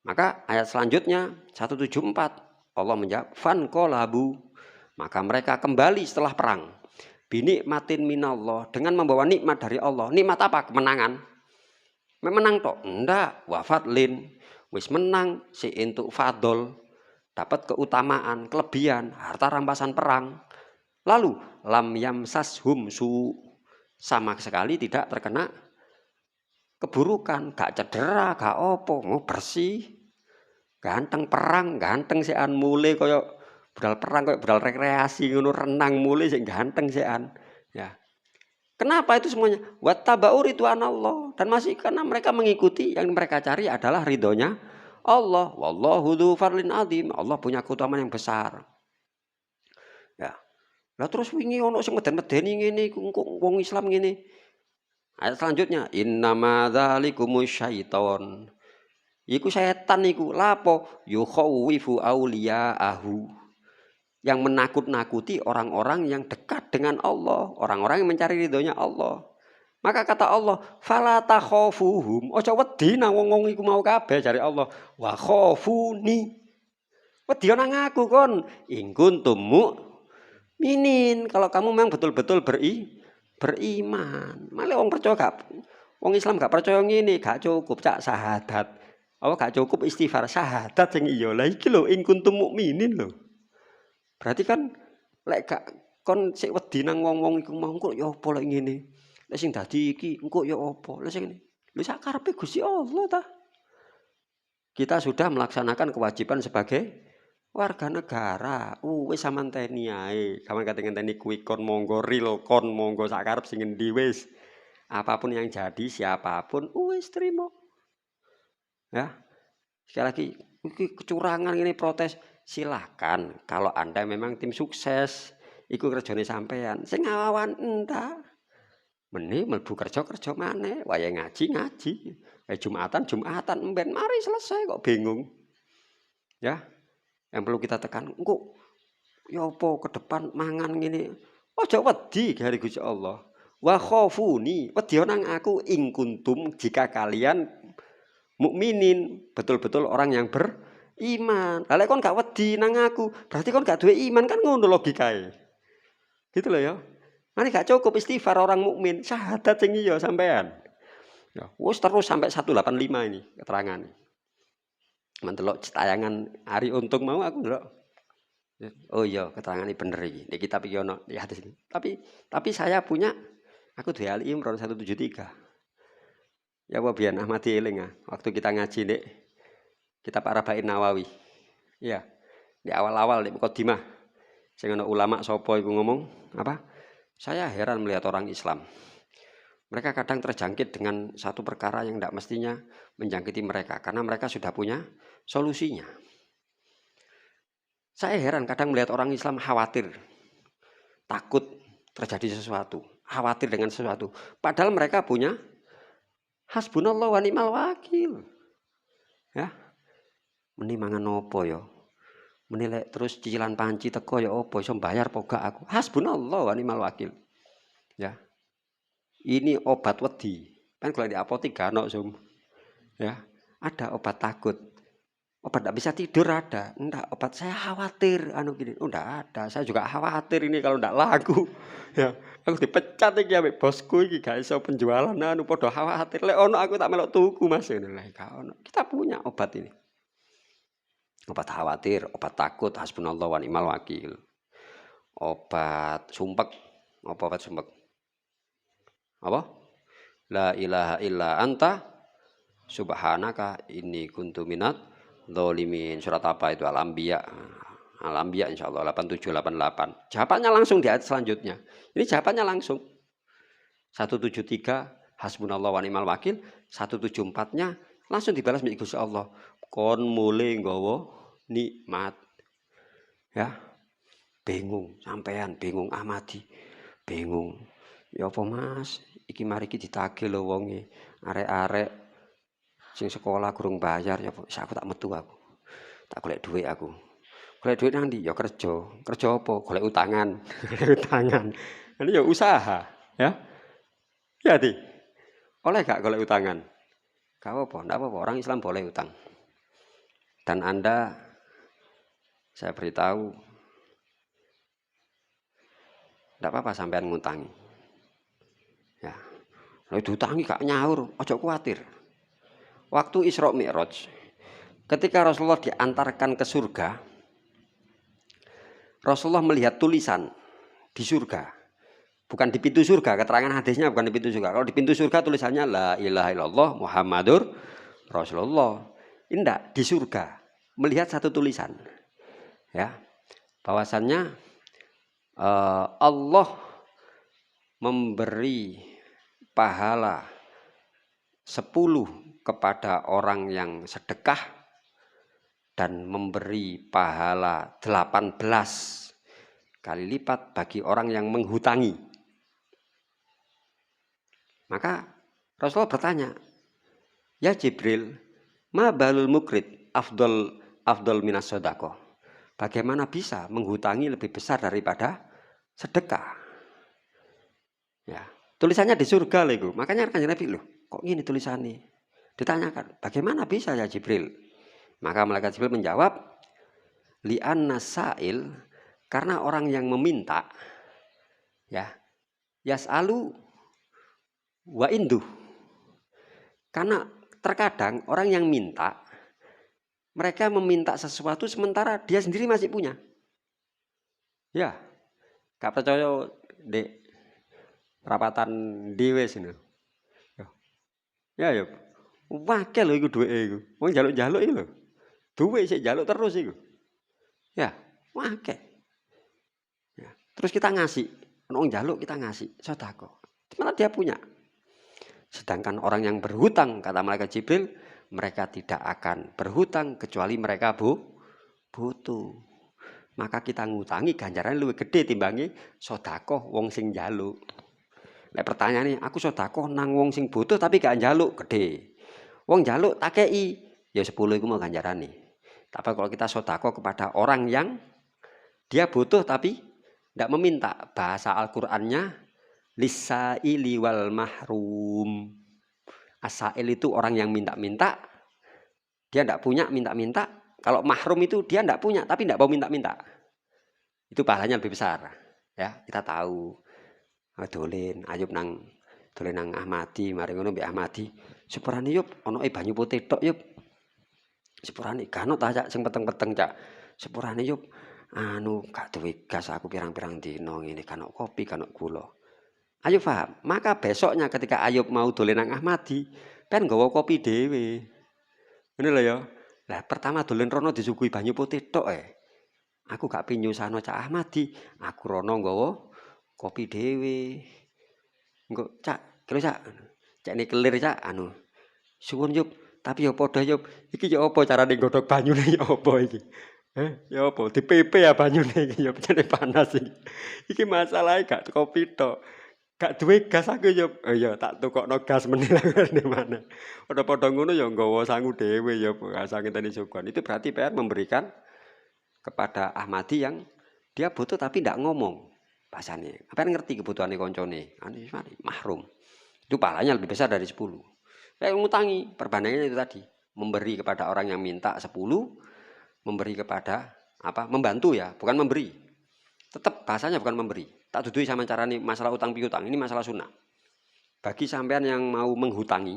Maka ayat selanjutnya 174 Allah menjawab fanqalabu. Maka mereka kembali setelah perang. Binikmatin minallah, dengan membawa nikmat dari Allah. Nikmat apa? Kemenangan. Menang tok? Enggak. Wafadlin. Wis menang si entuk fadol. Dapat keutamaan, kelebihan, harta rampasan perang. Lalu lam yamsashum su, sama sekali tidak terkena keburukan, gak cedera, gak opo, mau bersih. Ganteng perang, ganteng sean mulai koyo budal perang, kayak budal rekreasi ngono, renang mulai sing ganteng sean. Ya. Kenapa itu semuanya? Wattaba'u ridwanallah, dan masih karena mereka mengikuti yang mereka cari adalah ridhonya Allah. Wallahu dzu fadlin adzim. Allah punya keutamaan yang besar. Ya. Lah terus wingi ono sing meden-medeni ngene iku wong Islam ngene. Ayat selanjutnya, innama dzalikumus syaiton. Iku setan iku lapo yukhawifu auliyaahu. Yang menakut-nakuti orang-orang yang dekat dengan Allah, orang-orang yang mencari ridhonya Allah. Maka kata Allah, fala takhafuhum, aja wedi nang wong-wong iku mau kabeh jare Allah, wa khafuni. Wedi nang aku kon, in kuntum mu'minin, kalau kamu memang betul-betul beriman. Malah wong percaya gak, wong Islam gak percaya ngene, gak cukup cak syahadat. Oh gak cukup istighfar syahadat sing iya. Lah iki lho in kuntum mu'minin lho. Berarti kan lek gak kon sik wedi nang wong-wong iku mau kok ya apa lek ngene. Lek sing dadi iki engko ya apa? Lek sing lho sak karepe Gusti Allah ta. Kita sudah melaksanakan kewajiban sebagai warga negara. Wis sampean teni ae. Sampeyan kate ngenteni kuwi kon monggo ril kon monggo sak karep sing endi wis. Apapun yang jadi siapapun wis trimo. Ya. Sekali lagi iki kecurangan ini protes. Silahkan kalau Anda memang tim sukses iku kerjane sampean. Sing awan entak. Mene mlebu kerja maneh, wayahe ngaji. Jumatan emben mari selesai kok bingung. Ya. Yang perlu kita tekan, engko ya apa ke depan mangan ngene. Aja wedi karo Gusti Allah. Wa khafuni, wedi nang aku ing kuntum jika kalian mukminin, betul-betul orang yang beriman. Lah lek kon gak wedi nang aku, berarti kon gak duwe iman kan ngono logikae. Gitu loh ya. Mane gak cukup istighfar orang mukmin, syahadat sing iya sampean. Ya, wis terus sampai 185 ini keterangan. Mendelok tayangan Ari Untung mau aku ndelok. Oh iya, keterangannya bener iki. Di kitab iki ono di hadis ini. Tapi saya punya aku duwe Ali Imran 173. Ya apa biyen Ahmadi eling waktu kita ngaji Nek kitab Arba'in Nawawi. Iya. Di awal-awal di mukadimah. Sing ana ulama sapa iku ngomong apa? Saya heran melihat orang Islam. Mereka kadang terjangkit dengan satu perkara yang tidak mestinya menjangkiti mereka. Karena mereka sudah punya solusinya. Saya heran kadang melihat orang Islam khawatir. Takut terjadi sesuatu. Khawatir dengan sesuatu. Padahal mereka punya hasbunallah wa ni'mal wakil. Ya. Meni mangan opo ya? Menilai terus cicilan panci teko ya opo iso mbayar apa gak aku. Hasbunallah wa ni'mal wakil. Ya. Ini obat wedi. Kan kalau di apotek gak ono Zoom. Ya, ada obat takut. Obat tidak bisa tidur ada. Enggak, obat saya khawatir gini. Enggak ada. Saya juga khawatir ini kalau enggak laku. Ya, aku dipecat iki ambek bosku iki gak iso penjualan padha khawatir. Lek ono aku tak melok tuku Mas. Lah gak ono. Kita punya obat ini. Obat khawatir, obat takut, hasbunallah wa ni'mal wakil. Obat sumpek. Apa obat sumpek? Apa? La ilaha illa anta subhanaka inni kuntu minat dzalimin. Surat apa itu? Al-Anbiya. Al-Anbiya insyaallah 87 88. Jawabannya langsung di ayat selanjutnya. Ini jawabannya langsung. 173 hasbunallah wa ni'mal wakil, 174-nya langsung dibalas mbek Gusti Allah. Kon mule nggawa nikmat. Ya. Bingung, sampean bingung Ahmadi. Bingung. Ya apa Mas? Iki mari iki ditagih lho wonge. Arek-arek sing sekolah kurang bayar ya aku tak metu aku. Tak golek dhuwit aku. Golek dhuwit nang ndi? Ya kerja. Kerja apa? Golek utangan. Utangan. Ini ya usaha, ya. Ya, Di. Oleh gak golek utangan? Gak apa-apa, ndak apa-apa. Orang Islam boleh utang. Dan Anda saya beritahu ndak apa-apa sampean ngutangi. Ya. Lalu diutangi gak nyaur, ojo kuatir. Waktu Isra Mi'raj, ketika Rasulullah diantarkan ke surga, Rasulullah melihat tulisan di surga. Bukan di pintu surga, keterangan hadisnya bukan di pintu surga. Kalau di pintu surga tulisannya la ilaha illallah Muhammadur Rasulullah. Indah di surga melihat satu tulisan. Ya. Bahwasannya Allah memberi pahala 10 kepada orang yang sedekah dan memberi pahala 18 kali lipat bagi orang yang menghutangi. Maka Rasulullah bertanya, "Ya Jibril, ma balul mukrid afdal minas sedekah?" Bagaimana bisa menghutangi lebih besar daripada sedekah? Ya. Tulisannya di surga lho. Makanya kan Nabi loh, kok gini tulisannya? Ditanyakan, bagaimana bisa ya Jibril? Maka malaikat Jibril menjawab, li'anna sa'il, karena orang yang meminta, ya, yas'alu wa indu. Karena terkadang orang yang minta, mereka meminta sesuatu sementara dia sendiri masih punya. Ya, gak percaya Dek. Rapatan dhewe sini. Ya ya. Wakil lho iku duweke iku. Wong njaluk-njaluk iki lho. Duwe sik njaluk terus iku. Ya, wakil. Ya. Terus kita ngasih. Ono njaluk kita ngasih sedekah. Mana dia punya. Sedangkan orang yang berhutang kata malaikat Jibril, mereka tidak akan berhutang kecuali mereka butuh. maka kita ngutangi ganjaran luwih gede timbangi sedekah wong sing njaluk. Nek pertanyaane aku sedekah nang wong sing butuh tapi gak njaluk gede. Wong njaluk tak kei ya 10 iku mau ganjarane. Tapi kalau kita sedekah kepada orang yang dia butuh tapi tidak meminta, bahasa Al-Qur'annya lisaili wal mahrum. Asail itu orang yang minta-minta, dia tidak punya minta-minta. Kalau mahrum itu dia tidak punya tapi tidak mau minta-minta. Itu pahalanya lebih besar. Ya, kita tahu. Dolen Ayub nang Ahmadi, mari ngono mbek Ahmadi. Sepurane yup ana banyu putih tok yup. Sepurane gano ta cak sing peteng-peteng cak. Sepurane yup anu gak duwe gas aku pirang-pirang dino ngene kan kopi kan gula. Ayub paham. Maka besoknya ketika Ayub mau dolen nang Ahmadi, kan nggawa kopi dhewe. Ngene lho ya. Lah pertama dolen rono disuguhi banyu putih tok Aku gak pinyusano Cak Ahmadi, aku rono nggawa kopi dhewe. Engko Cak, kira Cak. Cak ini kelir Cak anu. Suwun Yup, tapi ya padha Yup. Iki ya apa carane nggodhog banyune ya apa iki? Ya apa dipepe ya banyune iki ya jane panas iki. Iki masalahe gak kopi tok. Gak duwe gas aku Yup. Oh iya tak tukokno gas meneh di mana. Padha-padha ngono ya nggawa sangu dhewe ya sange tani sukuan. Itu berarti PR memberikan kepada Ahmadi yang dia butuh tapi tidak ngomong bahasanya. Apa yang ngerti kebutuhannya koncone? Mahrum. Itu pahalanya lebih besar dari 10. Kayak ngutangi, perbandingannya itu tadi. Memberi kepada orang yang minta 10, memberi kepada membantu ya, bukan memberi. Tetap bahasanya bukan memberi. Tak dudui sama cara ini masalah utang piutang. Ini masalah sunnah. Bagi sampean yang mau menghutangi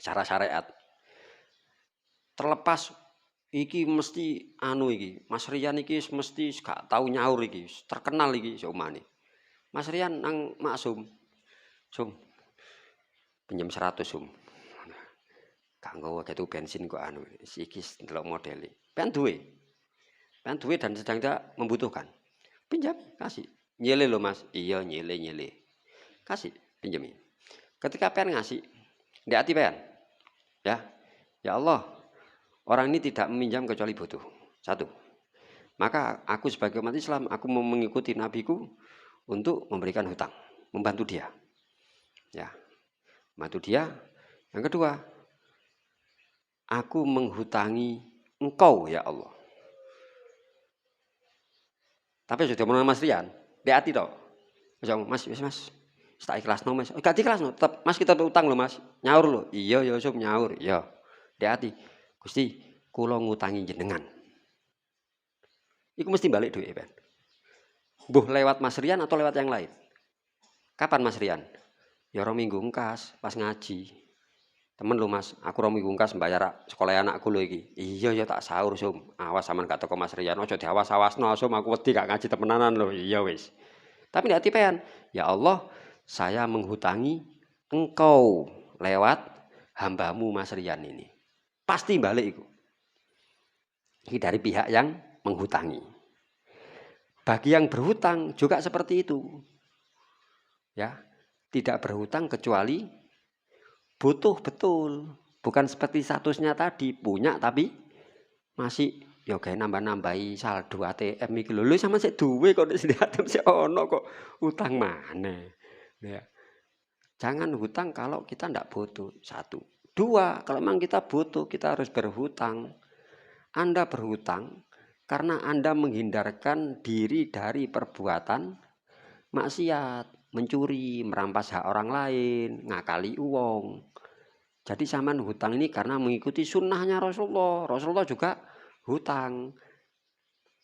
secara syariat, terlepas iki mesti anu iki, Mas Rian iki mesti gak tahu nyaur iki, terkenal iki seumane. Mas Rian nang Maksum. Sum. Pinjam 100 Sum. Gak nggawa ketu bensin kok anu. Iki ndelok modele. Pen duwe dan sedang tidak membutuhkan. Pinjam, kasih. Nyele lo Mas. Iya nyele. Kasih, pinjami. Ketika pen ngasih, ndek ati pen. Ya. Ya Allah, orang ini tidak meminjam kecuali butuh. 1. Maka aku sebagai umat Islam, aku mau mengikuti nabiku untuk memberikan hutang, membantu dia. Ya. Membantu dia. Yang kedua, aku menghutangi engkau ya Allah. Tapi sudah menurut Mas Rian, ndek ati to. Mas, tak ikhlas no Mas. Gak ikhlas no, tetap Mas kita utang lo Mas. Nyaur lo. Iya ya Sob nyaur. Iya. Ndek ati. Gusti, kula ngutangi jenengan. Iku mesti balik duit Ben. Mbuh lewat Mas Rian atau lewat yang lain? Kapan Mas Rian? Ya rong minggu engkas pas ngaji. Temen lo Mas, aku rong minggu engkas mbayar sekolah anakku lo iki. Iya ya tak sahur Sum. Awas sampean gak teko Mas Rian, aja diawas-awasno Sum, aku wedi gak ngaji temenanan lo. Iya wis. Tapi ndak tipean. Ya Allah, saya menghutangi engkau lewat hambamu Mas Rian ini. Pasti balik itu. Ini dari pihak yang menghutangi. Bagi yang berhutang juga seperti itu. Ya, tidak berhutang kecuali butuh betul. Bukan seperti statusnya tadi, punya tapi masih ya kayak nambah-nambahi saldo ATM iki lho. Sama sik duwe kok di ATM sik ono kok utang mana. Ya. Jangan hutang kalau kita ndak butuh. 1. 2, kalau memang kita butuh, kita harus berhutang. Anda berhutang karena Anda menghindarkan diri dari perbuatan maksiat, mencuri, merampas hak orang lain, ngakali uang. Jadi sampean hutang ini karena mengikuti sunnahnya Rasulullah. Rasulullah juga hutang.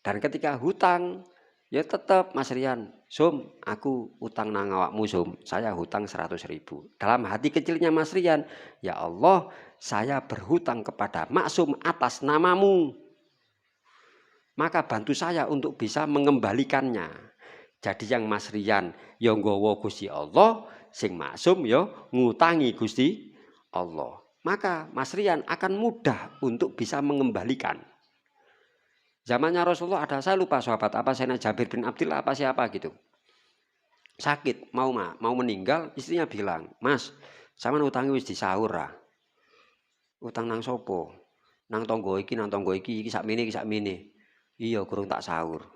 Dan ketika hutang, ya tetap Mas Rian, Sum, aku utang nang awakmu Sum, saya hutang 100.000. Dalam hati kecilnya Mas Rian, ya Allah, saya berhutang kepada Maksum atas namamu. Maka bantu saya untuk bisa mengembalikannya. Jadi yang Mas Rian, ya nggawa Gusti Allah, sing Maksum ya ngutangi Gusti Allah. Maka Mas Rian akan mudah untuk bisa mengembalikan. Zamannya Rasulullah ada, saya lupa sahabat apa, Sayyidina Jabir bin Abdillah apa siapa gitu. Sakit, mau meninggal, istrinya bilang, Mas, sampean utangi wis disaur ra. Utang nang sopo? Nang tonggo iki sakmene. Iya, kurang tak sahur.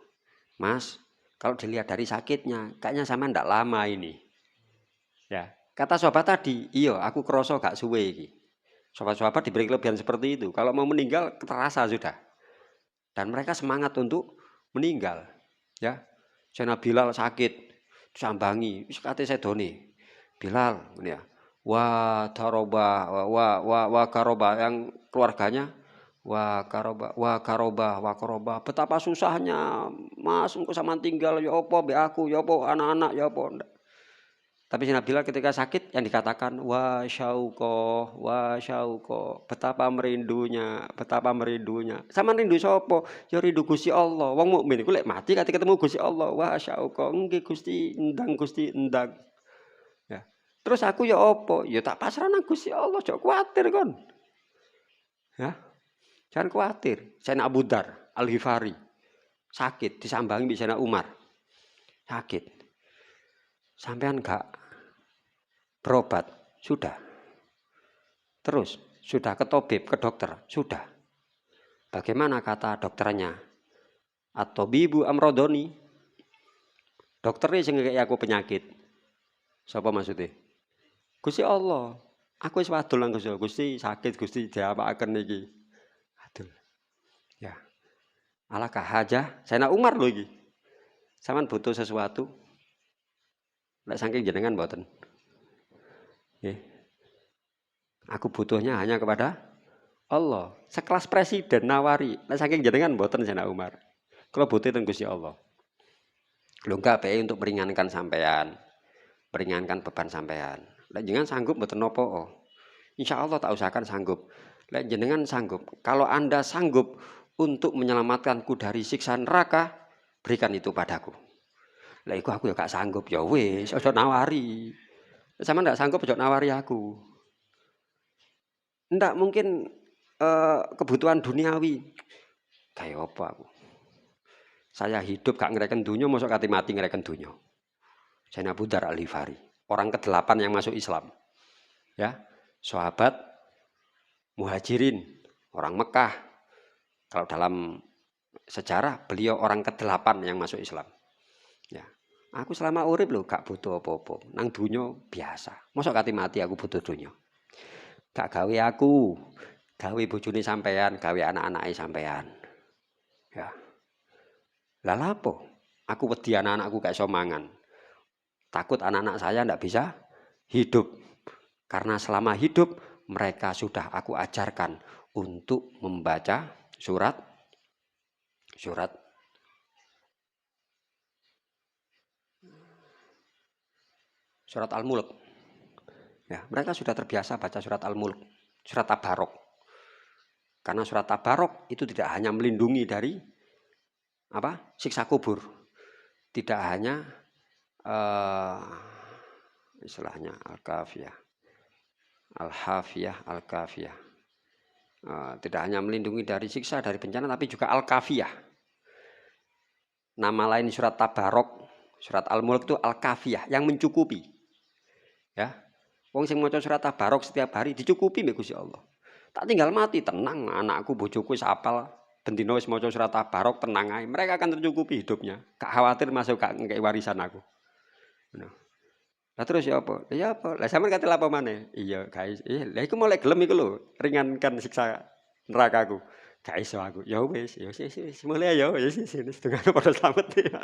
Mas, kalau dilihat dari sakitnya, kayaknya sama ndak lama ini. Ya, kata sahabat tadi, iya, aku kroso gak suwe iki. Sahabat-sahabat diberi kelebihan seperti itu. Kalau mau meninggal, terasa sudah. Dan mereka semangat untuk meninggal. Ya, Sayyidina Bilal sakit, disambangi, wis kate sedone. Bilal, ya. Wah, daroba, wah karoba yang keluarganya wah karoba. Betapa susahnya, Mas, engko sampean tinggal ya apa mbek aku, ya apa anak-anak, ya apa. Tapi Sayyidina Bilal ketika sakit yang dikatakan wa syauqo, betapa merindunya, betapa merindunya. Sama rindu sapa? Ya rindu Gusti Allah. Wong mukmin iku lek mati kate ketemu Gusti Allah, wa syauqo, nggih Gusti, endang Gusti, endang. Ya. Terus aku ya apa? Ya tak pasrah nang Gusti Allah, aja kuwatir kon. Ya. Jangan kuwatir. Sayyidina Abu Dar Al-Ghifari sakit disambangi mbek Sayyidina Umar. Sakit. Sampean gak berobat? Sudah. Terus, sudah ke tabib, ke dokter? Sudah. Bagaimana kata dokternya? Atau bibu amrodoni? Dokternya sing ngekeki aku penyakit. Sapa maksudnya? Gusti Allah. Aku wis wadul nang Gusti, Gusti sakit, Gusti diapakaken iki. Adul. Ya. Alakah hajah? Sayyidina Umar lho iki. Sampeyan butuh sesuatu. Lek saking jenengan mboten. Nggih. Aku butuhnya hanya kepada Allah. Sekelas presiden nawari. Lek saking jenengan mboten Sayyidina Umar. Kalau butuh teng Gusti Allah. Lho enggak bae untuk meringankan sampean. Meringankan beban sampean. Lek jenengan sanggup mboten napa. Insyaallah tak usahakan sanggup. Lek jenengan sanggup. Kalau Anda sanggup untuk menyelamatkanku dari siksa neraka, berikan itu padaku. Lah iku aku ya gak sanggup. Ya wis, aja nawari. Sama ndak sanggup aja nawari aku. Ndak mungkin kebutuhan duniawi. Kayak apa aku? Saya hidup gak ngereken dunia, mosok kate mati ngereken dunia. Sayyidina Abu Dar Al-Ghifari, orang ke-8 yang masuk Islam. Ya, sahabat Muhajirin, orang Mekah. Kalau dalam sejarah beliau orang ke-8 yang masuk Islam. Ya. Aku selama urip lho gak butuh apa-apa. Nang dunia biasa. Mosok kate mati aku butuh dunia. Gak gawe aku, gawe bojone sampean, gawe anak-anake sampean. Ya. Lah lapo? Aku wedi anak-anakku gak iso mangan. Takut anak-anak saya ndak bisa hidup. Karena selama hidup mereka sudah aku ajarkan untuk membaca surat Al-Mulk. Ya, mereka sudah terbiasa baca surat Al-Mulk, surat Tabarok. Karena surat Tabarok itu tidak hanya melindungi dari siksa kubur. Tidak hanya istilahnya Al-Kafiyah. Al-Hafiyah, Al-Kafiyah. Tidak hanya melindungi dari siksa, dari bencana, tapi juga Al-Kafiyah. Nama lain surat Tabarok, surat Al-Mulk itu Al-Kafiyah, yang mencukupi. Ya, wong sing maca surat Tabarok setiap hari dicukupi mbek Gusti Allah. Tak tinggal mati tenang, anakku bojoku wis apal bendina wis maca surat Tabarok tenang ae. Mereka akan tercukupi hidupnya. Gak khawatir masuk gak ngekek warisan aku. Nah. Lah terus ya apa? Ya apa? Lah sampean kate apa maneh? Iya, guys. Lah iku mulai gelem iku lho, ringankan siksa nerakaku. Gak iso aku. Ya wis, mulai ya wis dengan pada selamat ya.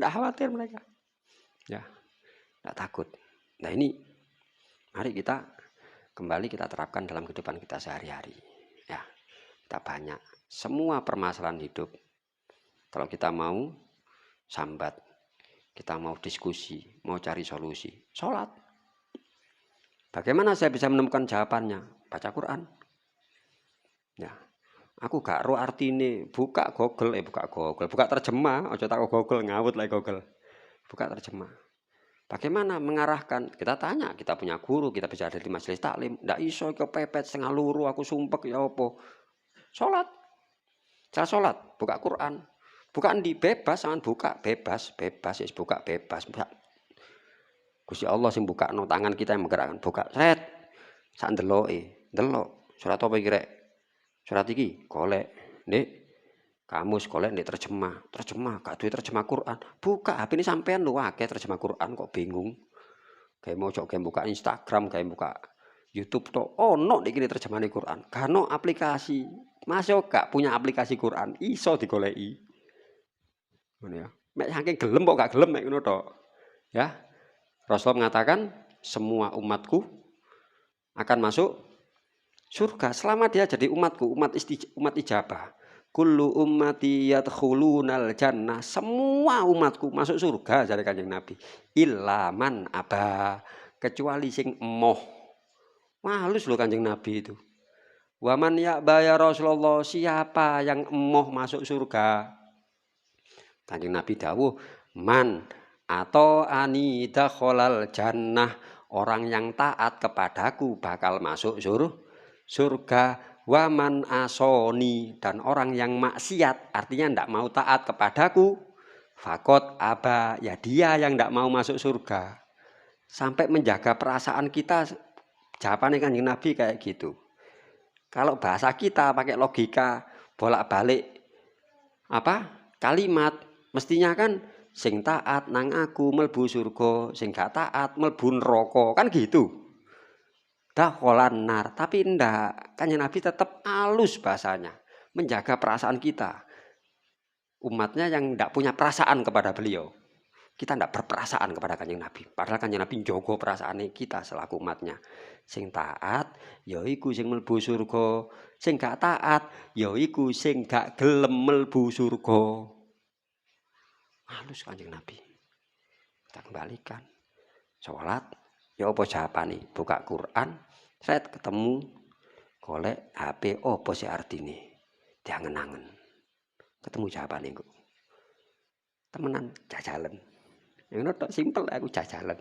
Ndak khawatir mereka. Ya. Ndak takut. Nah ini mari kita kembali kita terapkan dalam kehidupan kita sehari-hari. Ya. Kita banyak semua permasalahan hidup. Kalau kita mau sambat, kita mau diskusi, mau cari solusi, sholat. Bagaimana saya bisa menemukan jawabannya? Baca Quran. Ya, aku gak ro artine, buka terjemah, aja tak Google ngawut lah Google. Buka terjemah. Bagaimana mengarahkan? Kita tanya, kita punya guru, kita bisa ada di majelis taklim. Ndak iso kepepet setengah luru, aku sumpek ya apa. Sholat. Cara sholat, buka Quran. Bukan di bebas, jangan buka bebas, buka bebas. Gusti Allah sing bukakno, tangan kita yang menggerakkan. Buka sret. Sak ndeloke, ndelok. Surat apa iki rek? Surat iki golek. Ndek. Kamus golek ndek terjemah gak duwe terjemah Quran. Buka HP ini sampean lho akeh terjemah Quran kok bingung. Kayak mojok kayak buka Instagram, kayak buka YouTube tok ono iki terjemahane Quran. Gano aplikasi. Masuk gak punya aplikasi Quran iso digoleki. Ngono ya. Mek saking gelem kok gak gelem mek ngono tok. Ya. Rasul mengatakan semua umatku akan masuk surga selama dia jadi umatku, umat ijabah. Kullu ummati yadkhulunal jannah. Semua umatku masuk surga jadi Kanjeng Nabi. Illa man aba, kecuali sing emoh. Halus loh Kanjeng Nabi itu. Waman ya'ba ya Rasulullah, siapa yang emoh masuk surga? Kanjeng Nabi dawuh, man atau ani dakhalal jannah, orang yang taat kepadaku bakal masuk surga. Waman asoni, dan orang yang maksiat artinya tidak mau taat kepadaku, fakot aba, ya dia yang tidak mau masuk surga. Sampai menjaga perasaan kita, jawabannya Kanjeng Nabi kayak gitu. Kalau bahasa kita pakai logika bolak-balik kalimat, mestinya kan sing taat nang aku mlebu surga, sing gak taat mlebu neraka, kan gitu. Dakholan nar, tapi ndak. Kanjeng Nabi tetap halus bahasanya, menjaga perasaan kita. Umatnya yang ndak punya perasaan kepada beliau. Kita ndak berperasaan kepada Kanjeng Nabi. Padahal Kanjeng Nabi njogo perasaan kita selaku umatnya. Sing taat ya iku sing mlebu surga, sing gak taat ya iku sing gak gelem mlebu surga. Halus Kanjeng Nabi. Kita kembalikan. Salat ya apa jawabane? Buka Quran, saya ketemu golek HP apa sih artine? Diangen-angen. Ketemu jawabane kok. Temenan jajalan. Yang tok simpel aku jajalan.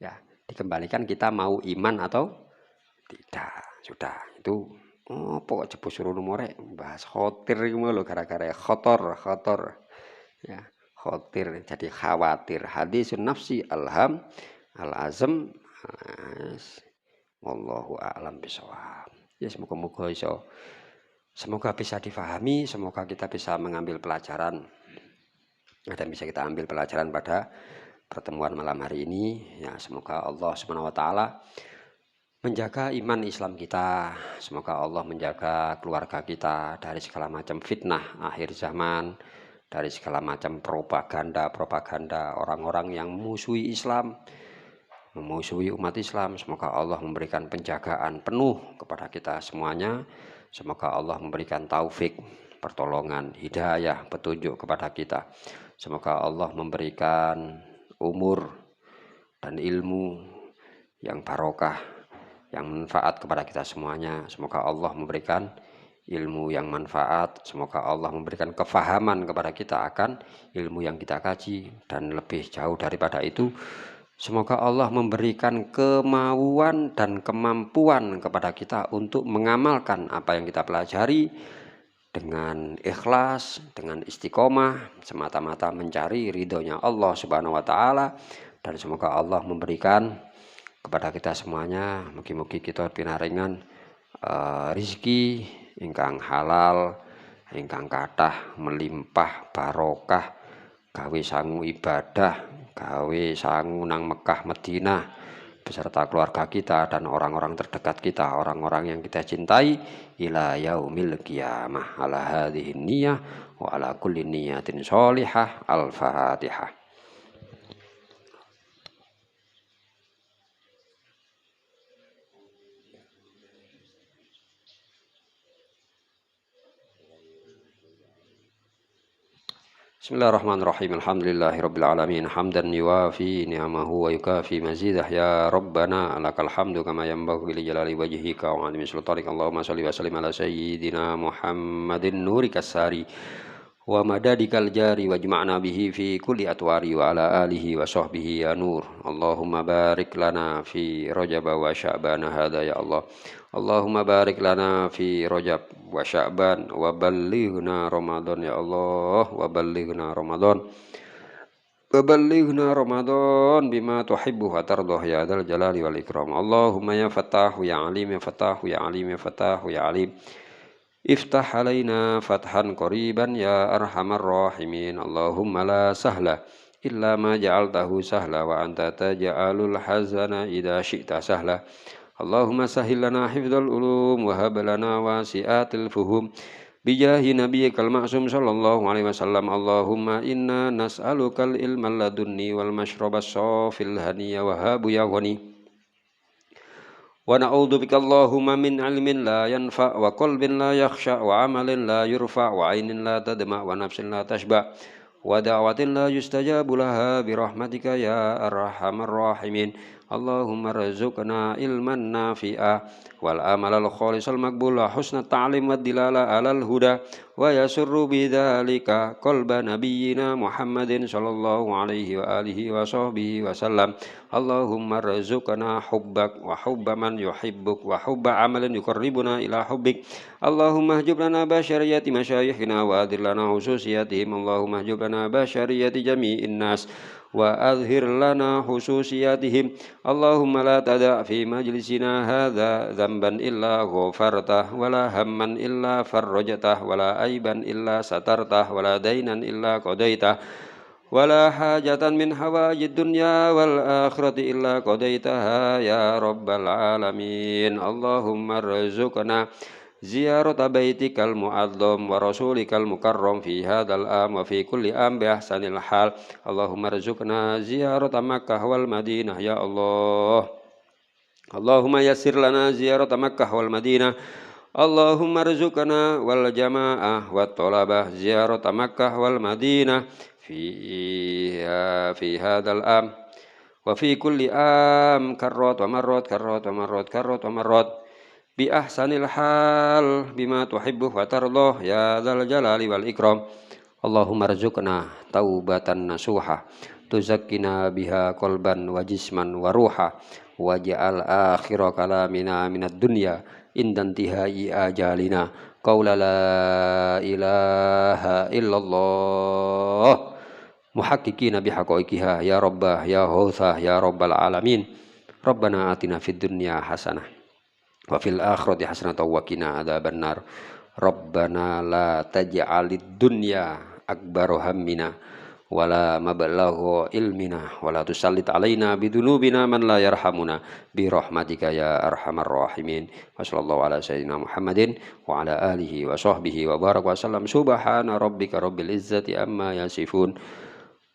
Ya, dikembalikan kita mau iman atau tidak. Sudah, itu apa kok jebus suruh nomore bahas khotir iku lho gara-gara khotor. Ya, khotir jadi khawatir. Hadisun nafsi alham al-azam. Wallahu a'lam bishawab. Ya semoga bisa difahami, semoga kita bisa mengambil pelajaran. Dan bisa kita ambil pelajaran pada pertemuan malam hari ini. Ya, semoga Allah Subhanahu wa taala menjaga iman Islam kita. Semoga Allah menjaga keluarga kita dari segala macam fitnah akhir zaman, dari segala macam propaganda orang-orang yang memusuhi Islam, memusuhi umat Islam. Semoga Allah memberikan penjagaan penuh kepada kita semuanya. Semoga Allah memberikan taufik, pertolongan, hidayah, petunjuk kepada kita. Semoga Allah memberikan umur dan ilmu yang barokah, yang manfaat kepada kita semuanya. Semoga Allah memberikan ilmu yang manfaat. Semoga Allah memberikan kefahaman kepada kita akan ilmu yang kita kaji. Dan lebih jauh daripada itu, semoga Allah memberikan kemauan dan kemampuan kepada kita untuk mengamalkan apa yang kita pelajari dengan ikhlas, dengan istiqomah, semata-mata mencari ridhonya Allah Subhanahu wa taala. Dan semoga Allah memberikan kepada kita semuanya, mugi-mugi kita pinaringan rizki ingkang halal, ingkang kathah melimpah barokah, gawe sangu ibadah, gawe sangu nang Mekah Madinah beserta keluarga kita dan orang-orang terdekat kita, orang-orang yang kita cintai, ila yaumil qiyamah. Ala hadhihi niyyah wa ala kulli niyatin sholihah. Al-Fatihah. Bismillahirrahmanirrahim. Alhamdulillahirabbil alamin. Hamdan yuwafi ni'amahu wa yukafi mazidah. Ya Rabbana lakal hamdu kama yanbaghi li jalali wajhika wa 'azimi sultanik. Allahumma shalli wa sallim ala sayyidina Muhammadin nurikas sari wa madadikal jari wajma'na bihi fi kulli atwari wa ala alihi wa sahbihi ya nur. Allahumma barik lana fi Rajab wa Sya'ban hadza ya Allah. Allahumma barik lana fi Rajab wa Sya'ban wa ballighna Ramadan ya Allah, wa ballighna Ramadan. Wa ballighna Ramadan bima tuhibbu wa tardah ya dzal jalali wal ikram. Allahumma ya Fattahu ya Alim ya Fattahu ya Alim ya Fattahu ya Alim. Iftah alaina fathan qariban ya arhamar rahimin. Allahumma la sahla illa ma ja'altahu sahla wa anta taj'alul hazana idza syi'ta sahla. Allahumma sahhil lana hifdzal ulum wa hab lana wasi'atil fuhum bijahi nabiyyikal ma'sum sallallahu alaihi wasallam. Allahumma inna nas'alukal ilmal ladunni wal mashrabas safil haniya wa habu ya ghani. Wa na'udzubika Allahumma min ilmin la yanfa wa qalbin la yakhsha wa amalin la yurfa wa ainin la tadma wa nafsin la tashba wa da'watin la yustajabu laha bi rahmatika ya arhamar rahimin. Allahumma rzuqna ilman nafi'a wal amalal khalisal maqbul wa husnat ta'lim wad dilala alal huda wa yasurru bidzalika qalba nabiyyina Muhammadin sallallahu alaihi wa alihi wa sahbihi wa sallam. Allahumma rzuqna hubbak wa hubba man yuhibbuk wa hubba amalin yuqarribuna ila hubbik. Allahumma hjub lana bashariyati masyayikhina wa adir lana hususiyatihim. Allahumma hjub lana bashariyati jami'in nas wa adhir lana hususiyatihim. Allahumma la tada' fi majlisina hadha dhanban illa ghafartah wa la hamman illa farrajtah wa la aiban illa satartah wa la dainan illa qadaitah wa la hajatan min hawajid dunya wal akhirati illa qadaitaha ya rabbal alamin. Allahumma rzuqna ziyarata baitikal mu'azzam wa rasulikal mukarram fi hadzal am wa fi kulli am bi ahsanil hal. Allahumma rzuqna ziyarata Makkah wal Madinah ya Allah. Allahumma yassir lana ziyarata Makkah wal Madinah. Allahumma rzuqna wal jamaah wat talabah ziyarata Makkah wal Madinah fi hadzal am wa fi kulli am karrat wa marrat karrat wa marrat karrat wa marrat bi ahsanil hal bima tuhibbu wa tardah ya dzal jalali wal ikram. Allahumma rzuqna taubatan nasuha tuzakkina biha qalban wa jisman wa ruha waj'al akhira kalamina minad dunya indan tihai ajalina qaula la ilaha illallah muhaqqiqina bihaqaiqiha ya rabbah ya ghausah ya rabbal alamin. Rabbana atina fid dunya hasanah wa fil akhirati hasanatan wa qina adzabannar. Rabbana la taj'alid dunya akbaru hammina wala mabalagha ilmina wala tusallit alaina bidunubina man la yarhamuna bi rahmatika ya arhamar rahimin. Wa sallallahu ala sayyidina Muhammadin wa ala alihi wa sahbihi wa baraka wa sallam. Subhana rabbika rabbil izzati amma yasifun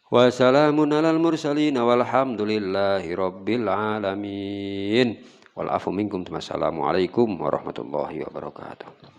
wa salamun alal mursalin walhamdulillahi rabbil alamin. Wal afu minkum. Wassalamualaikum warahmatullahi wabarakatuh.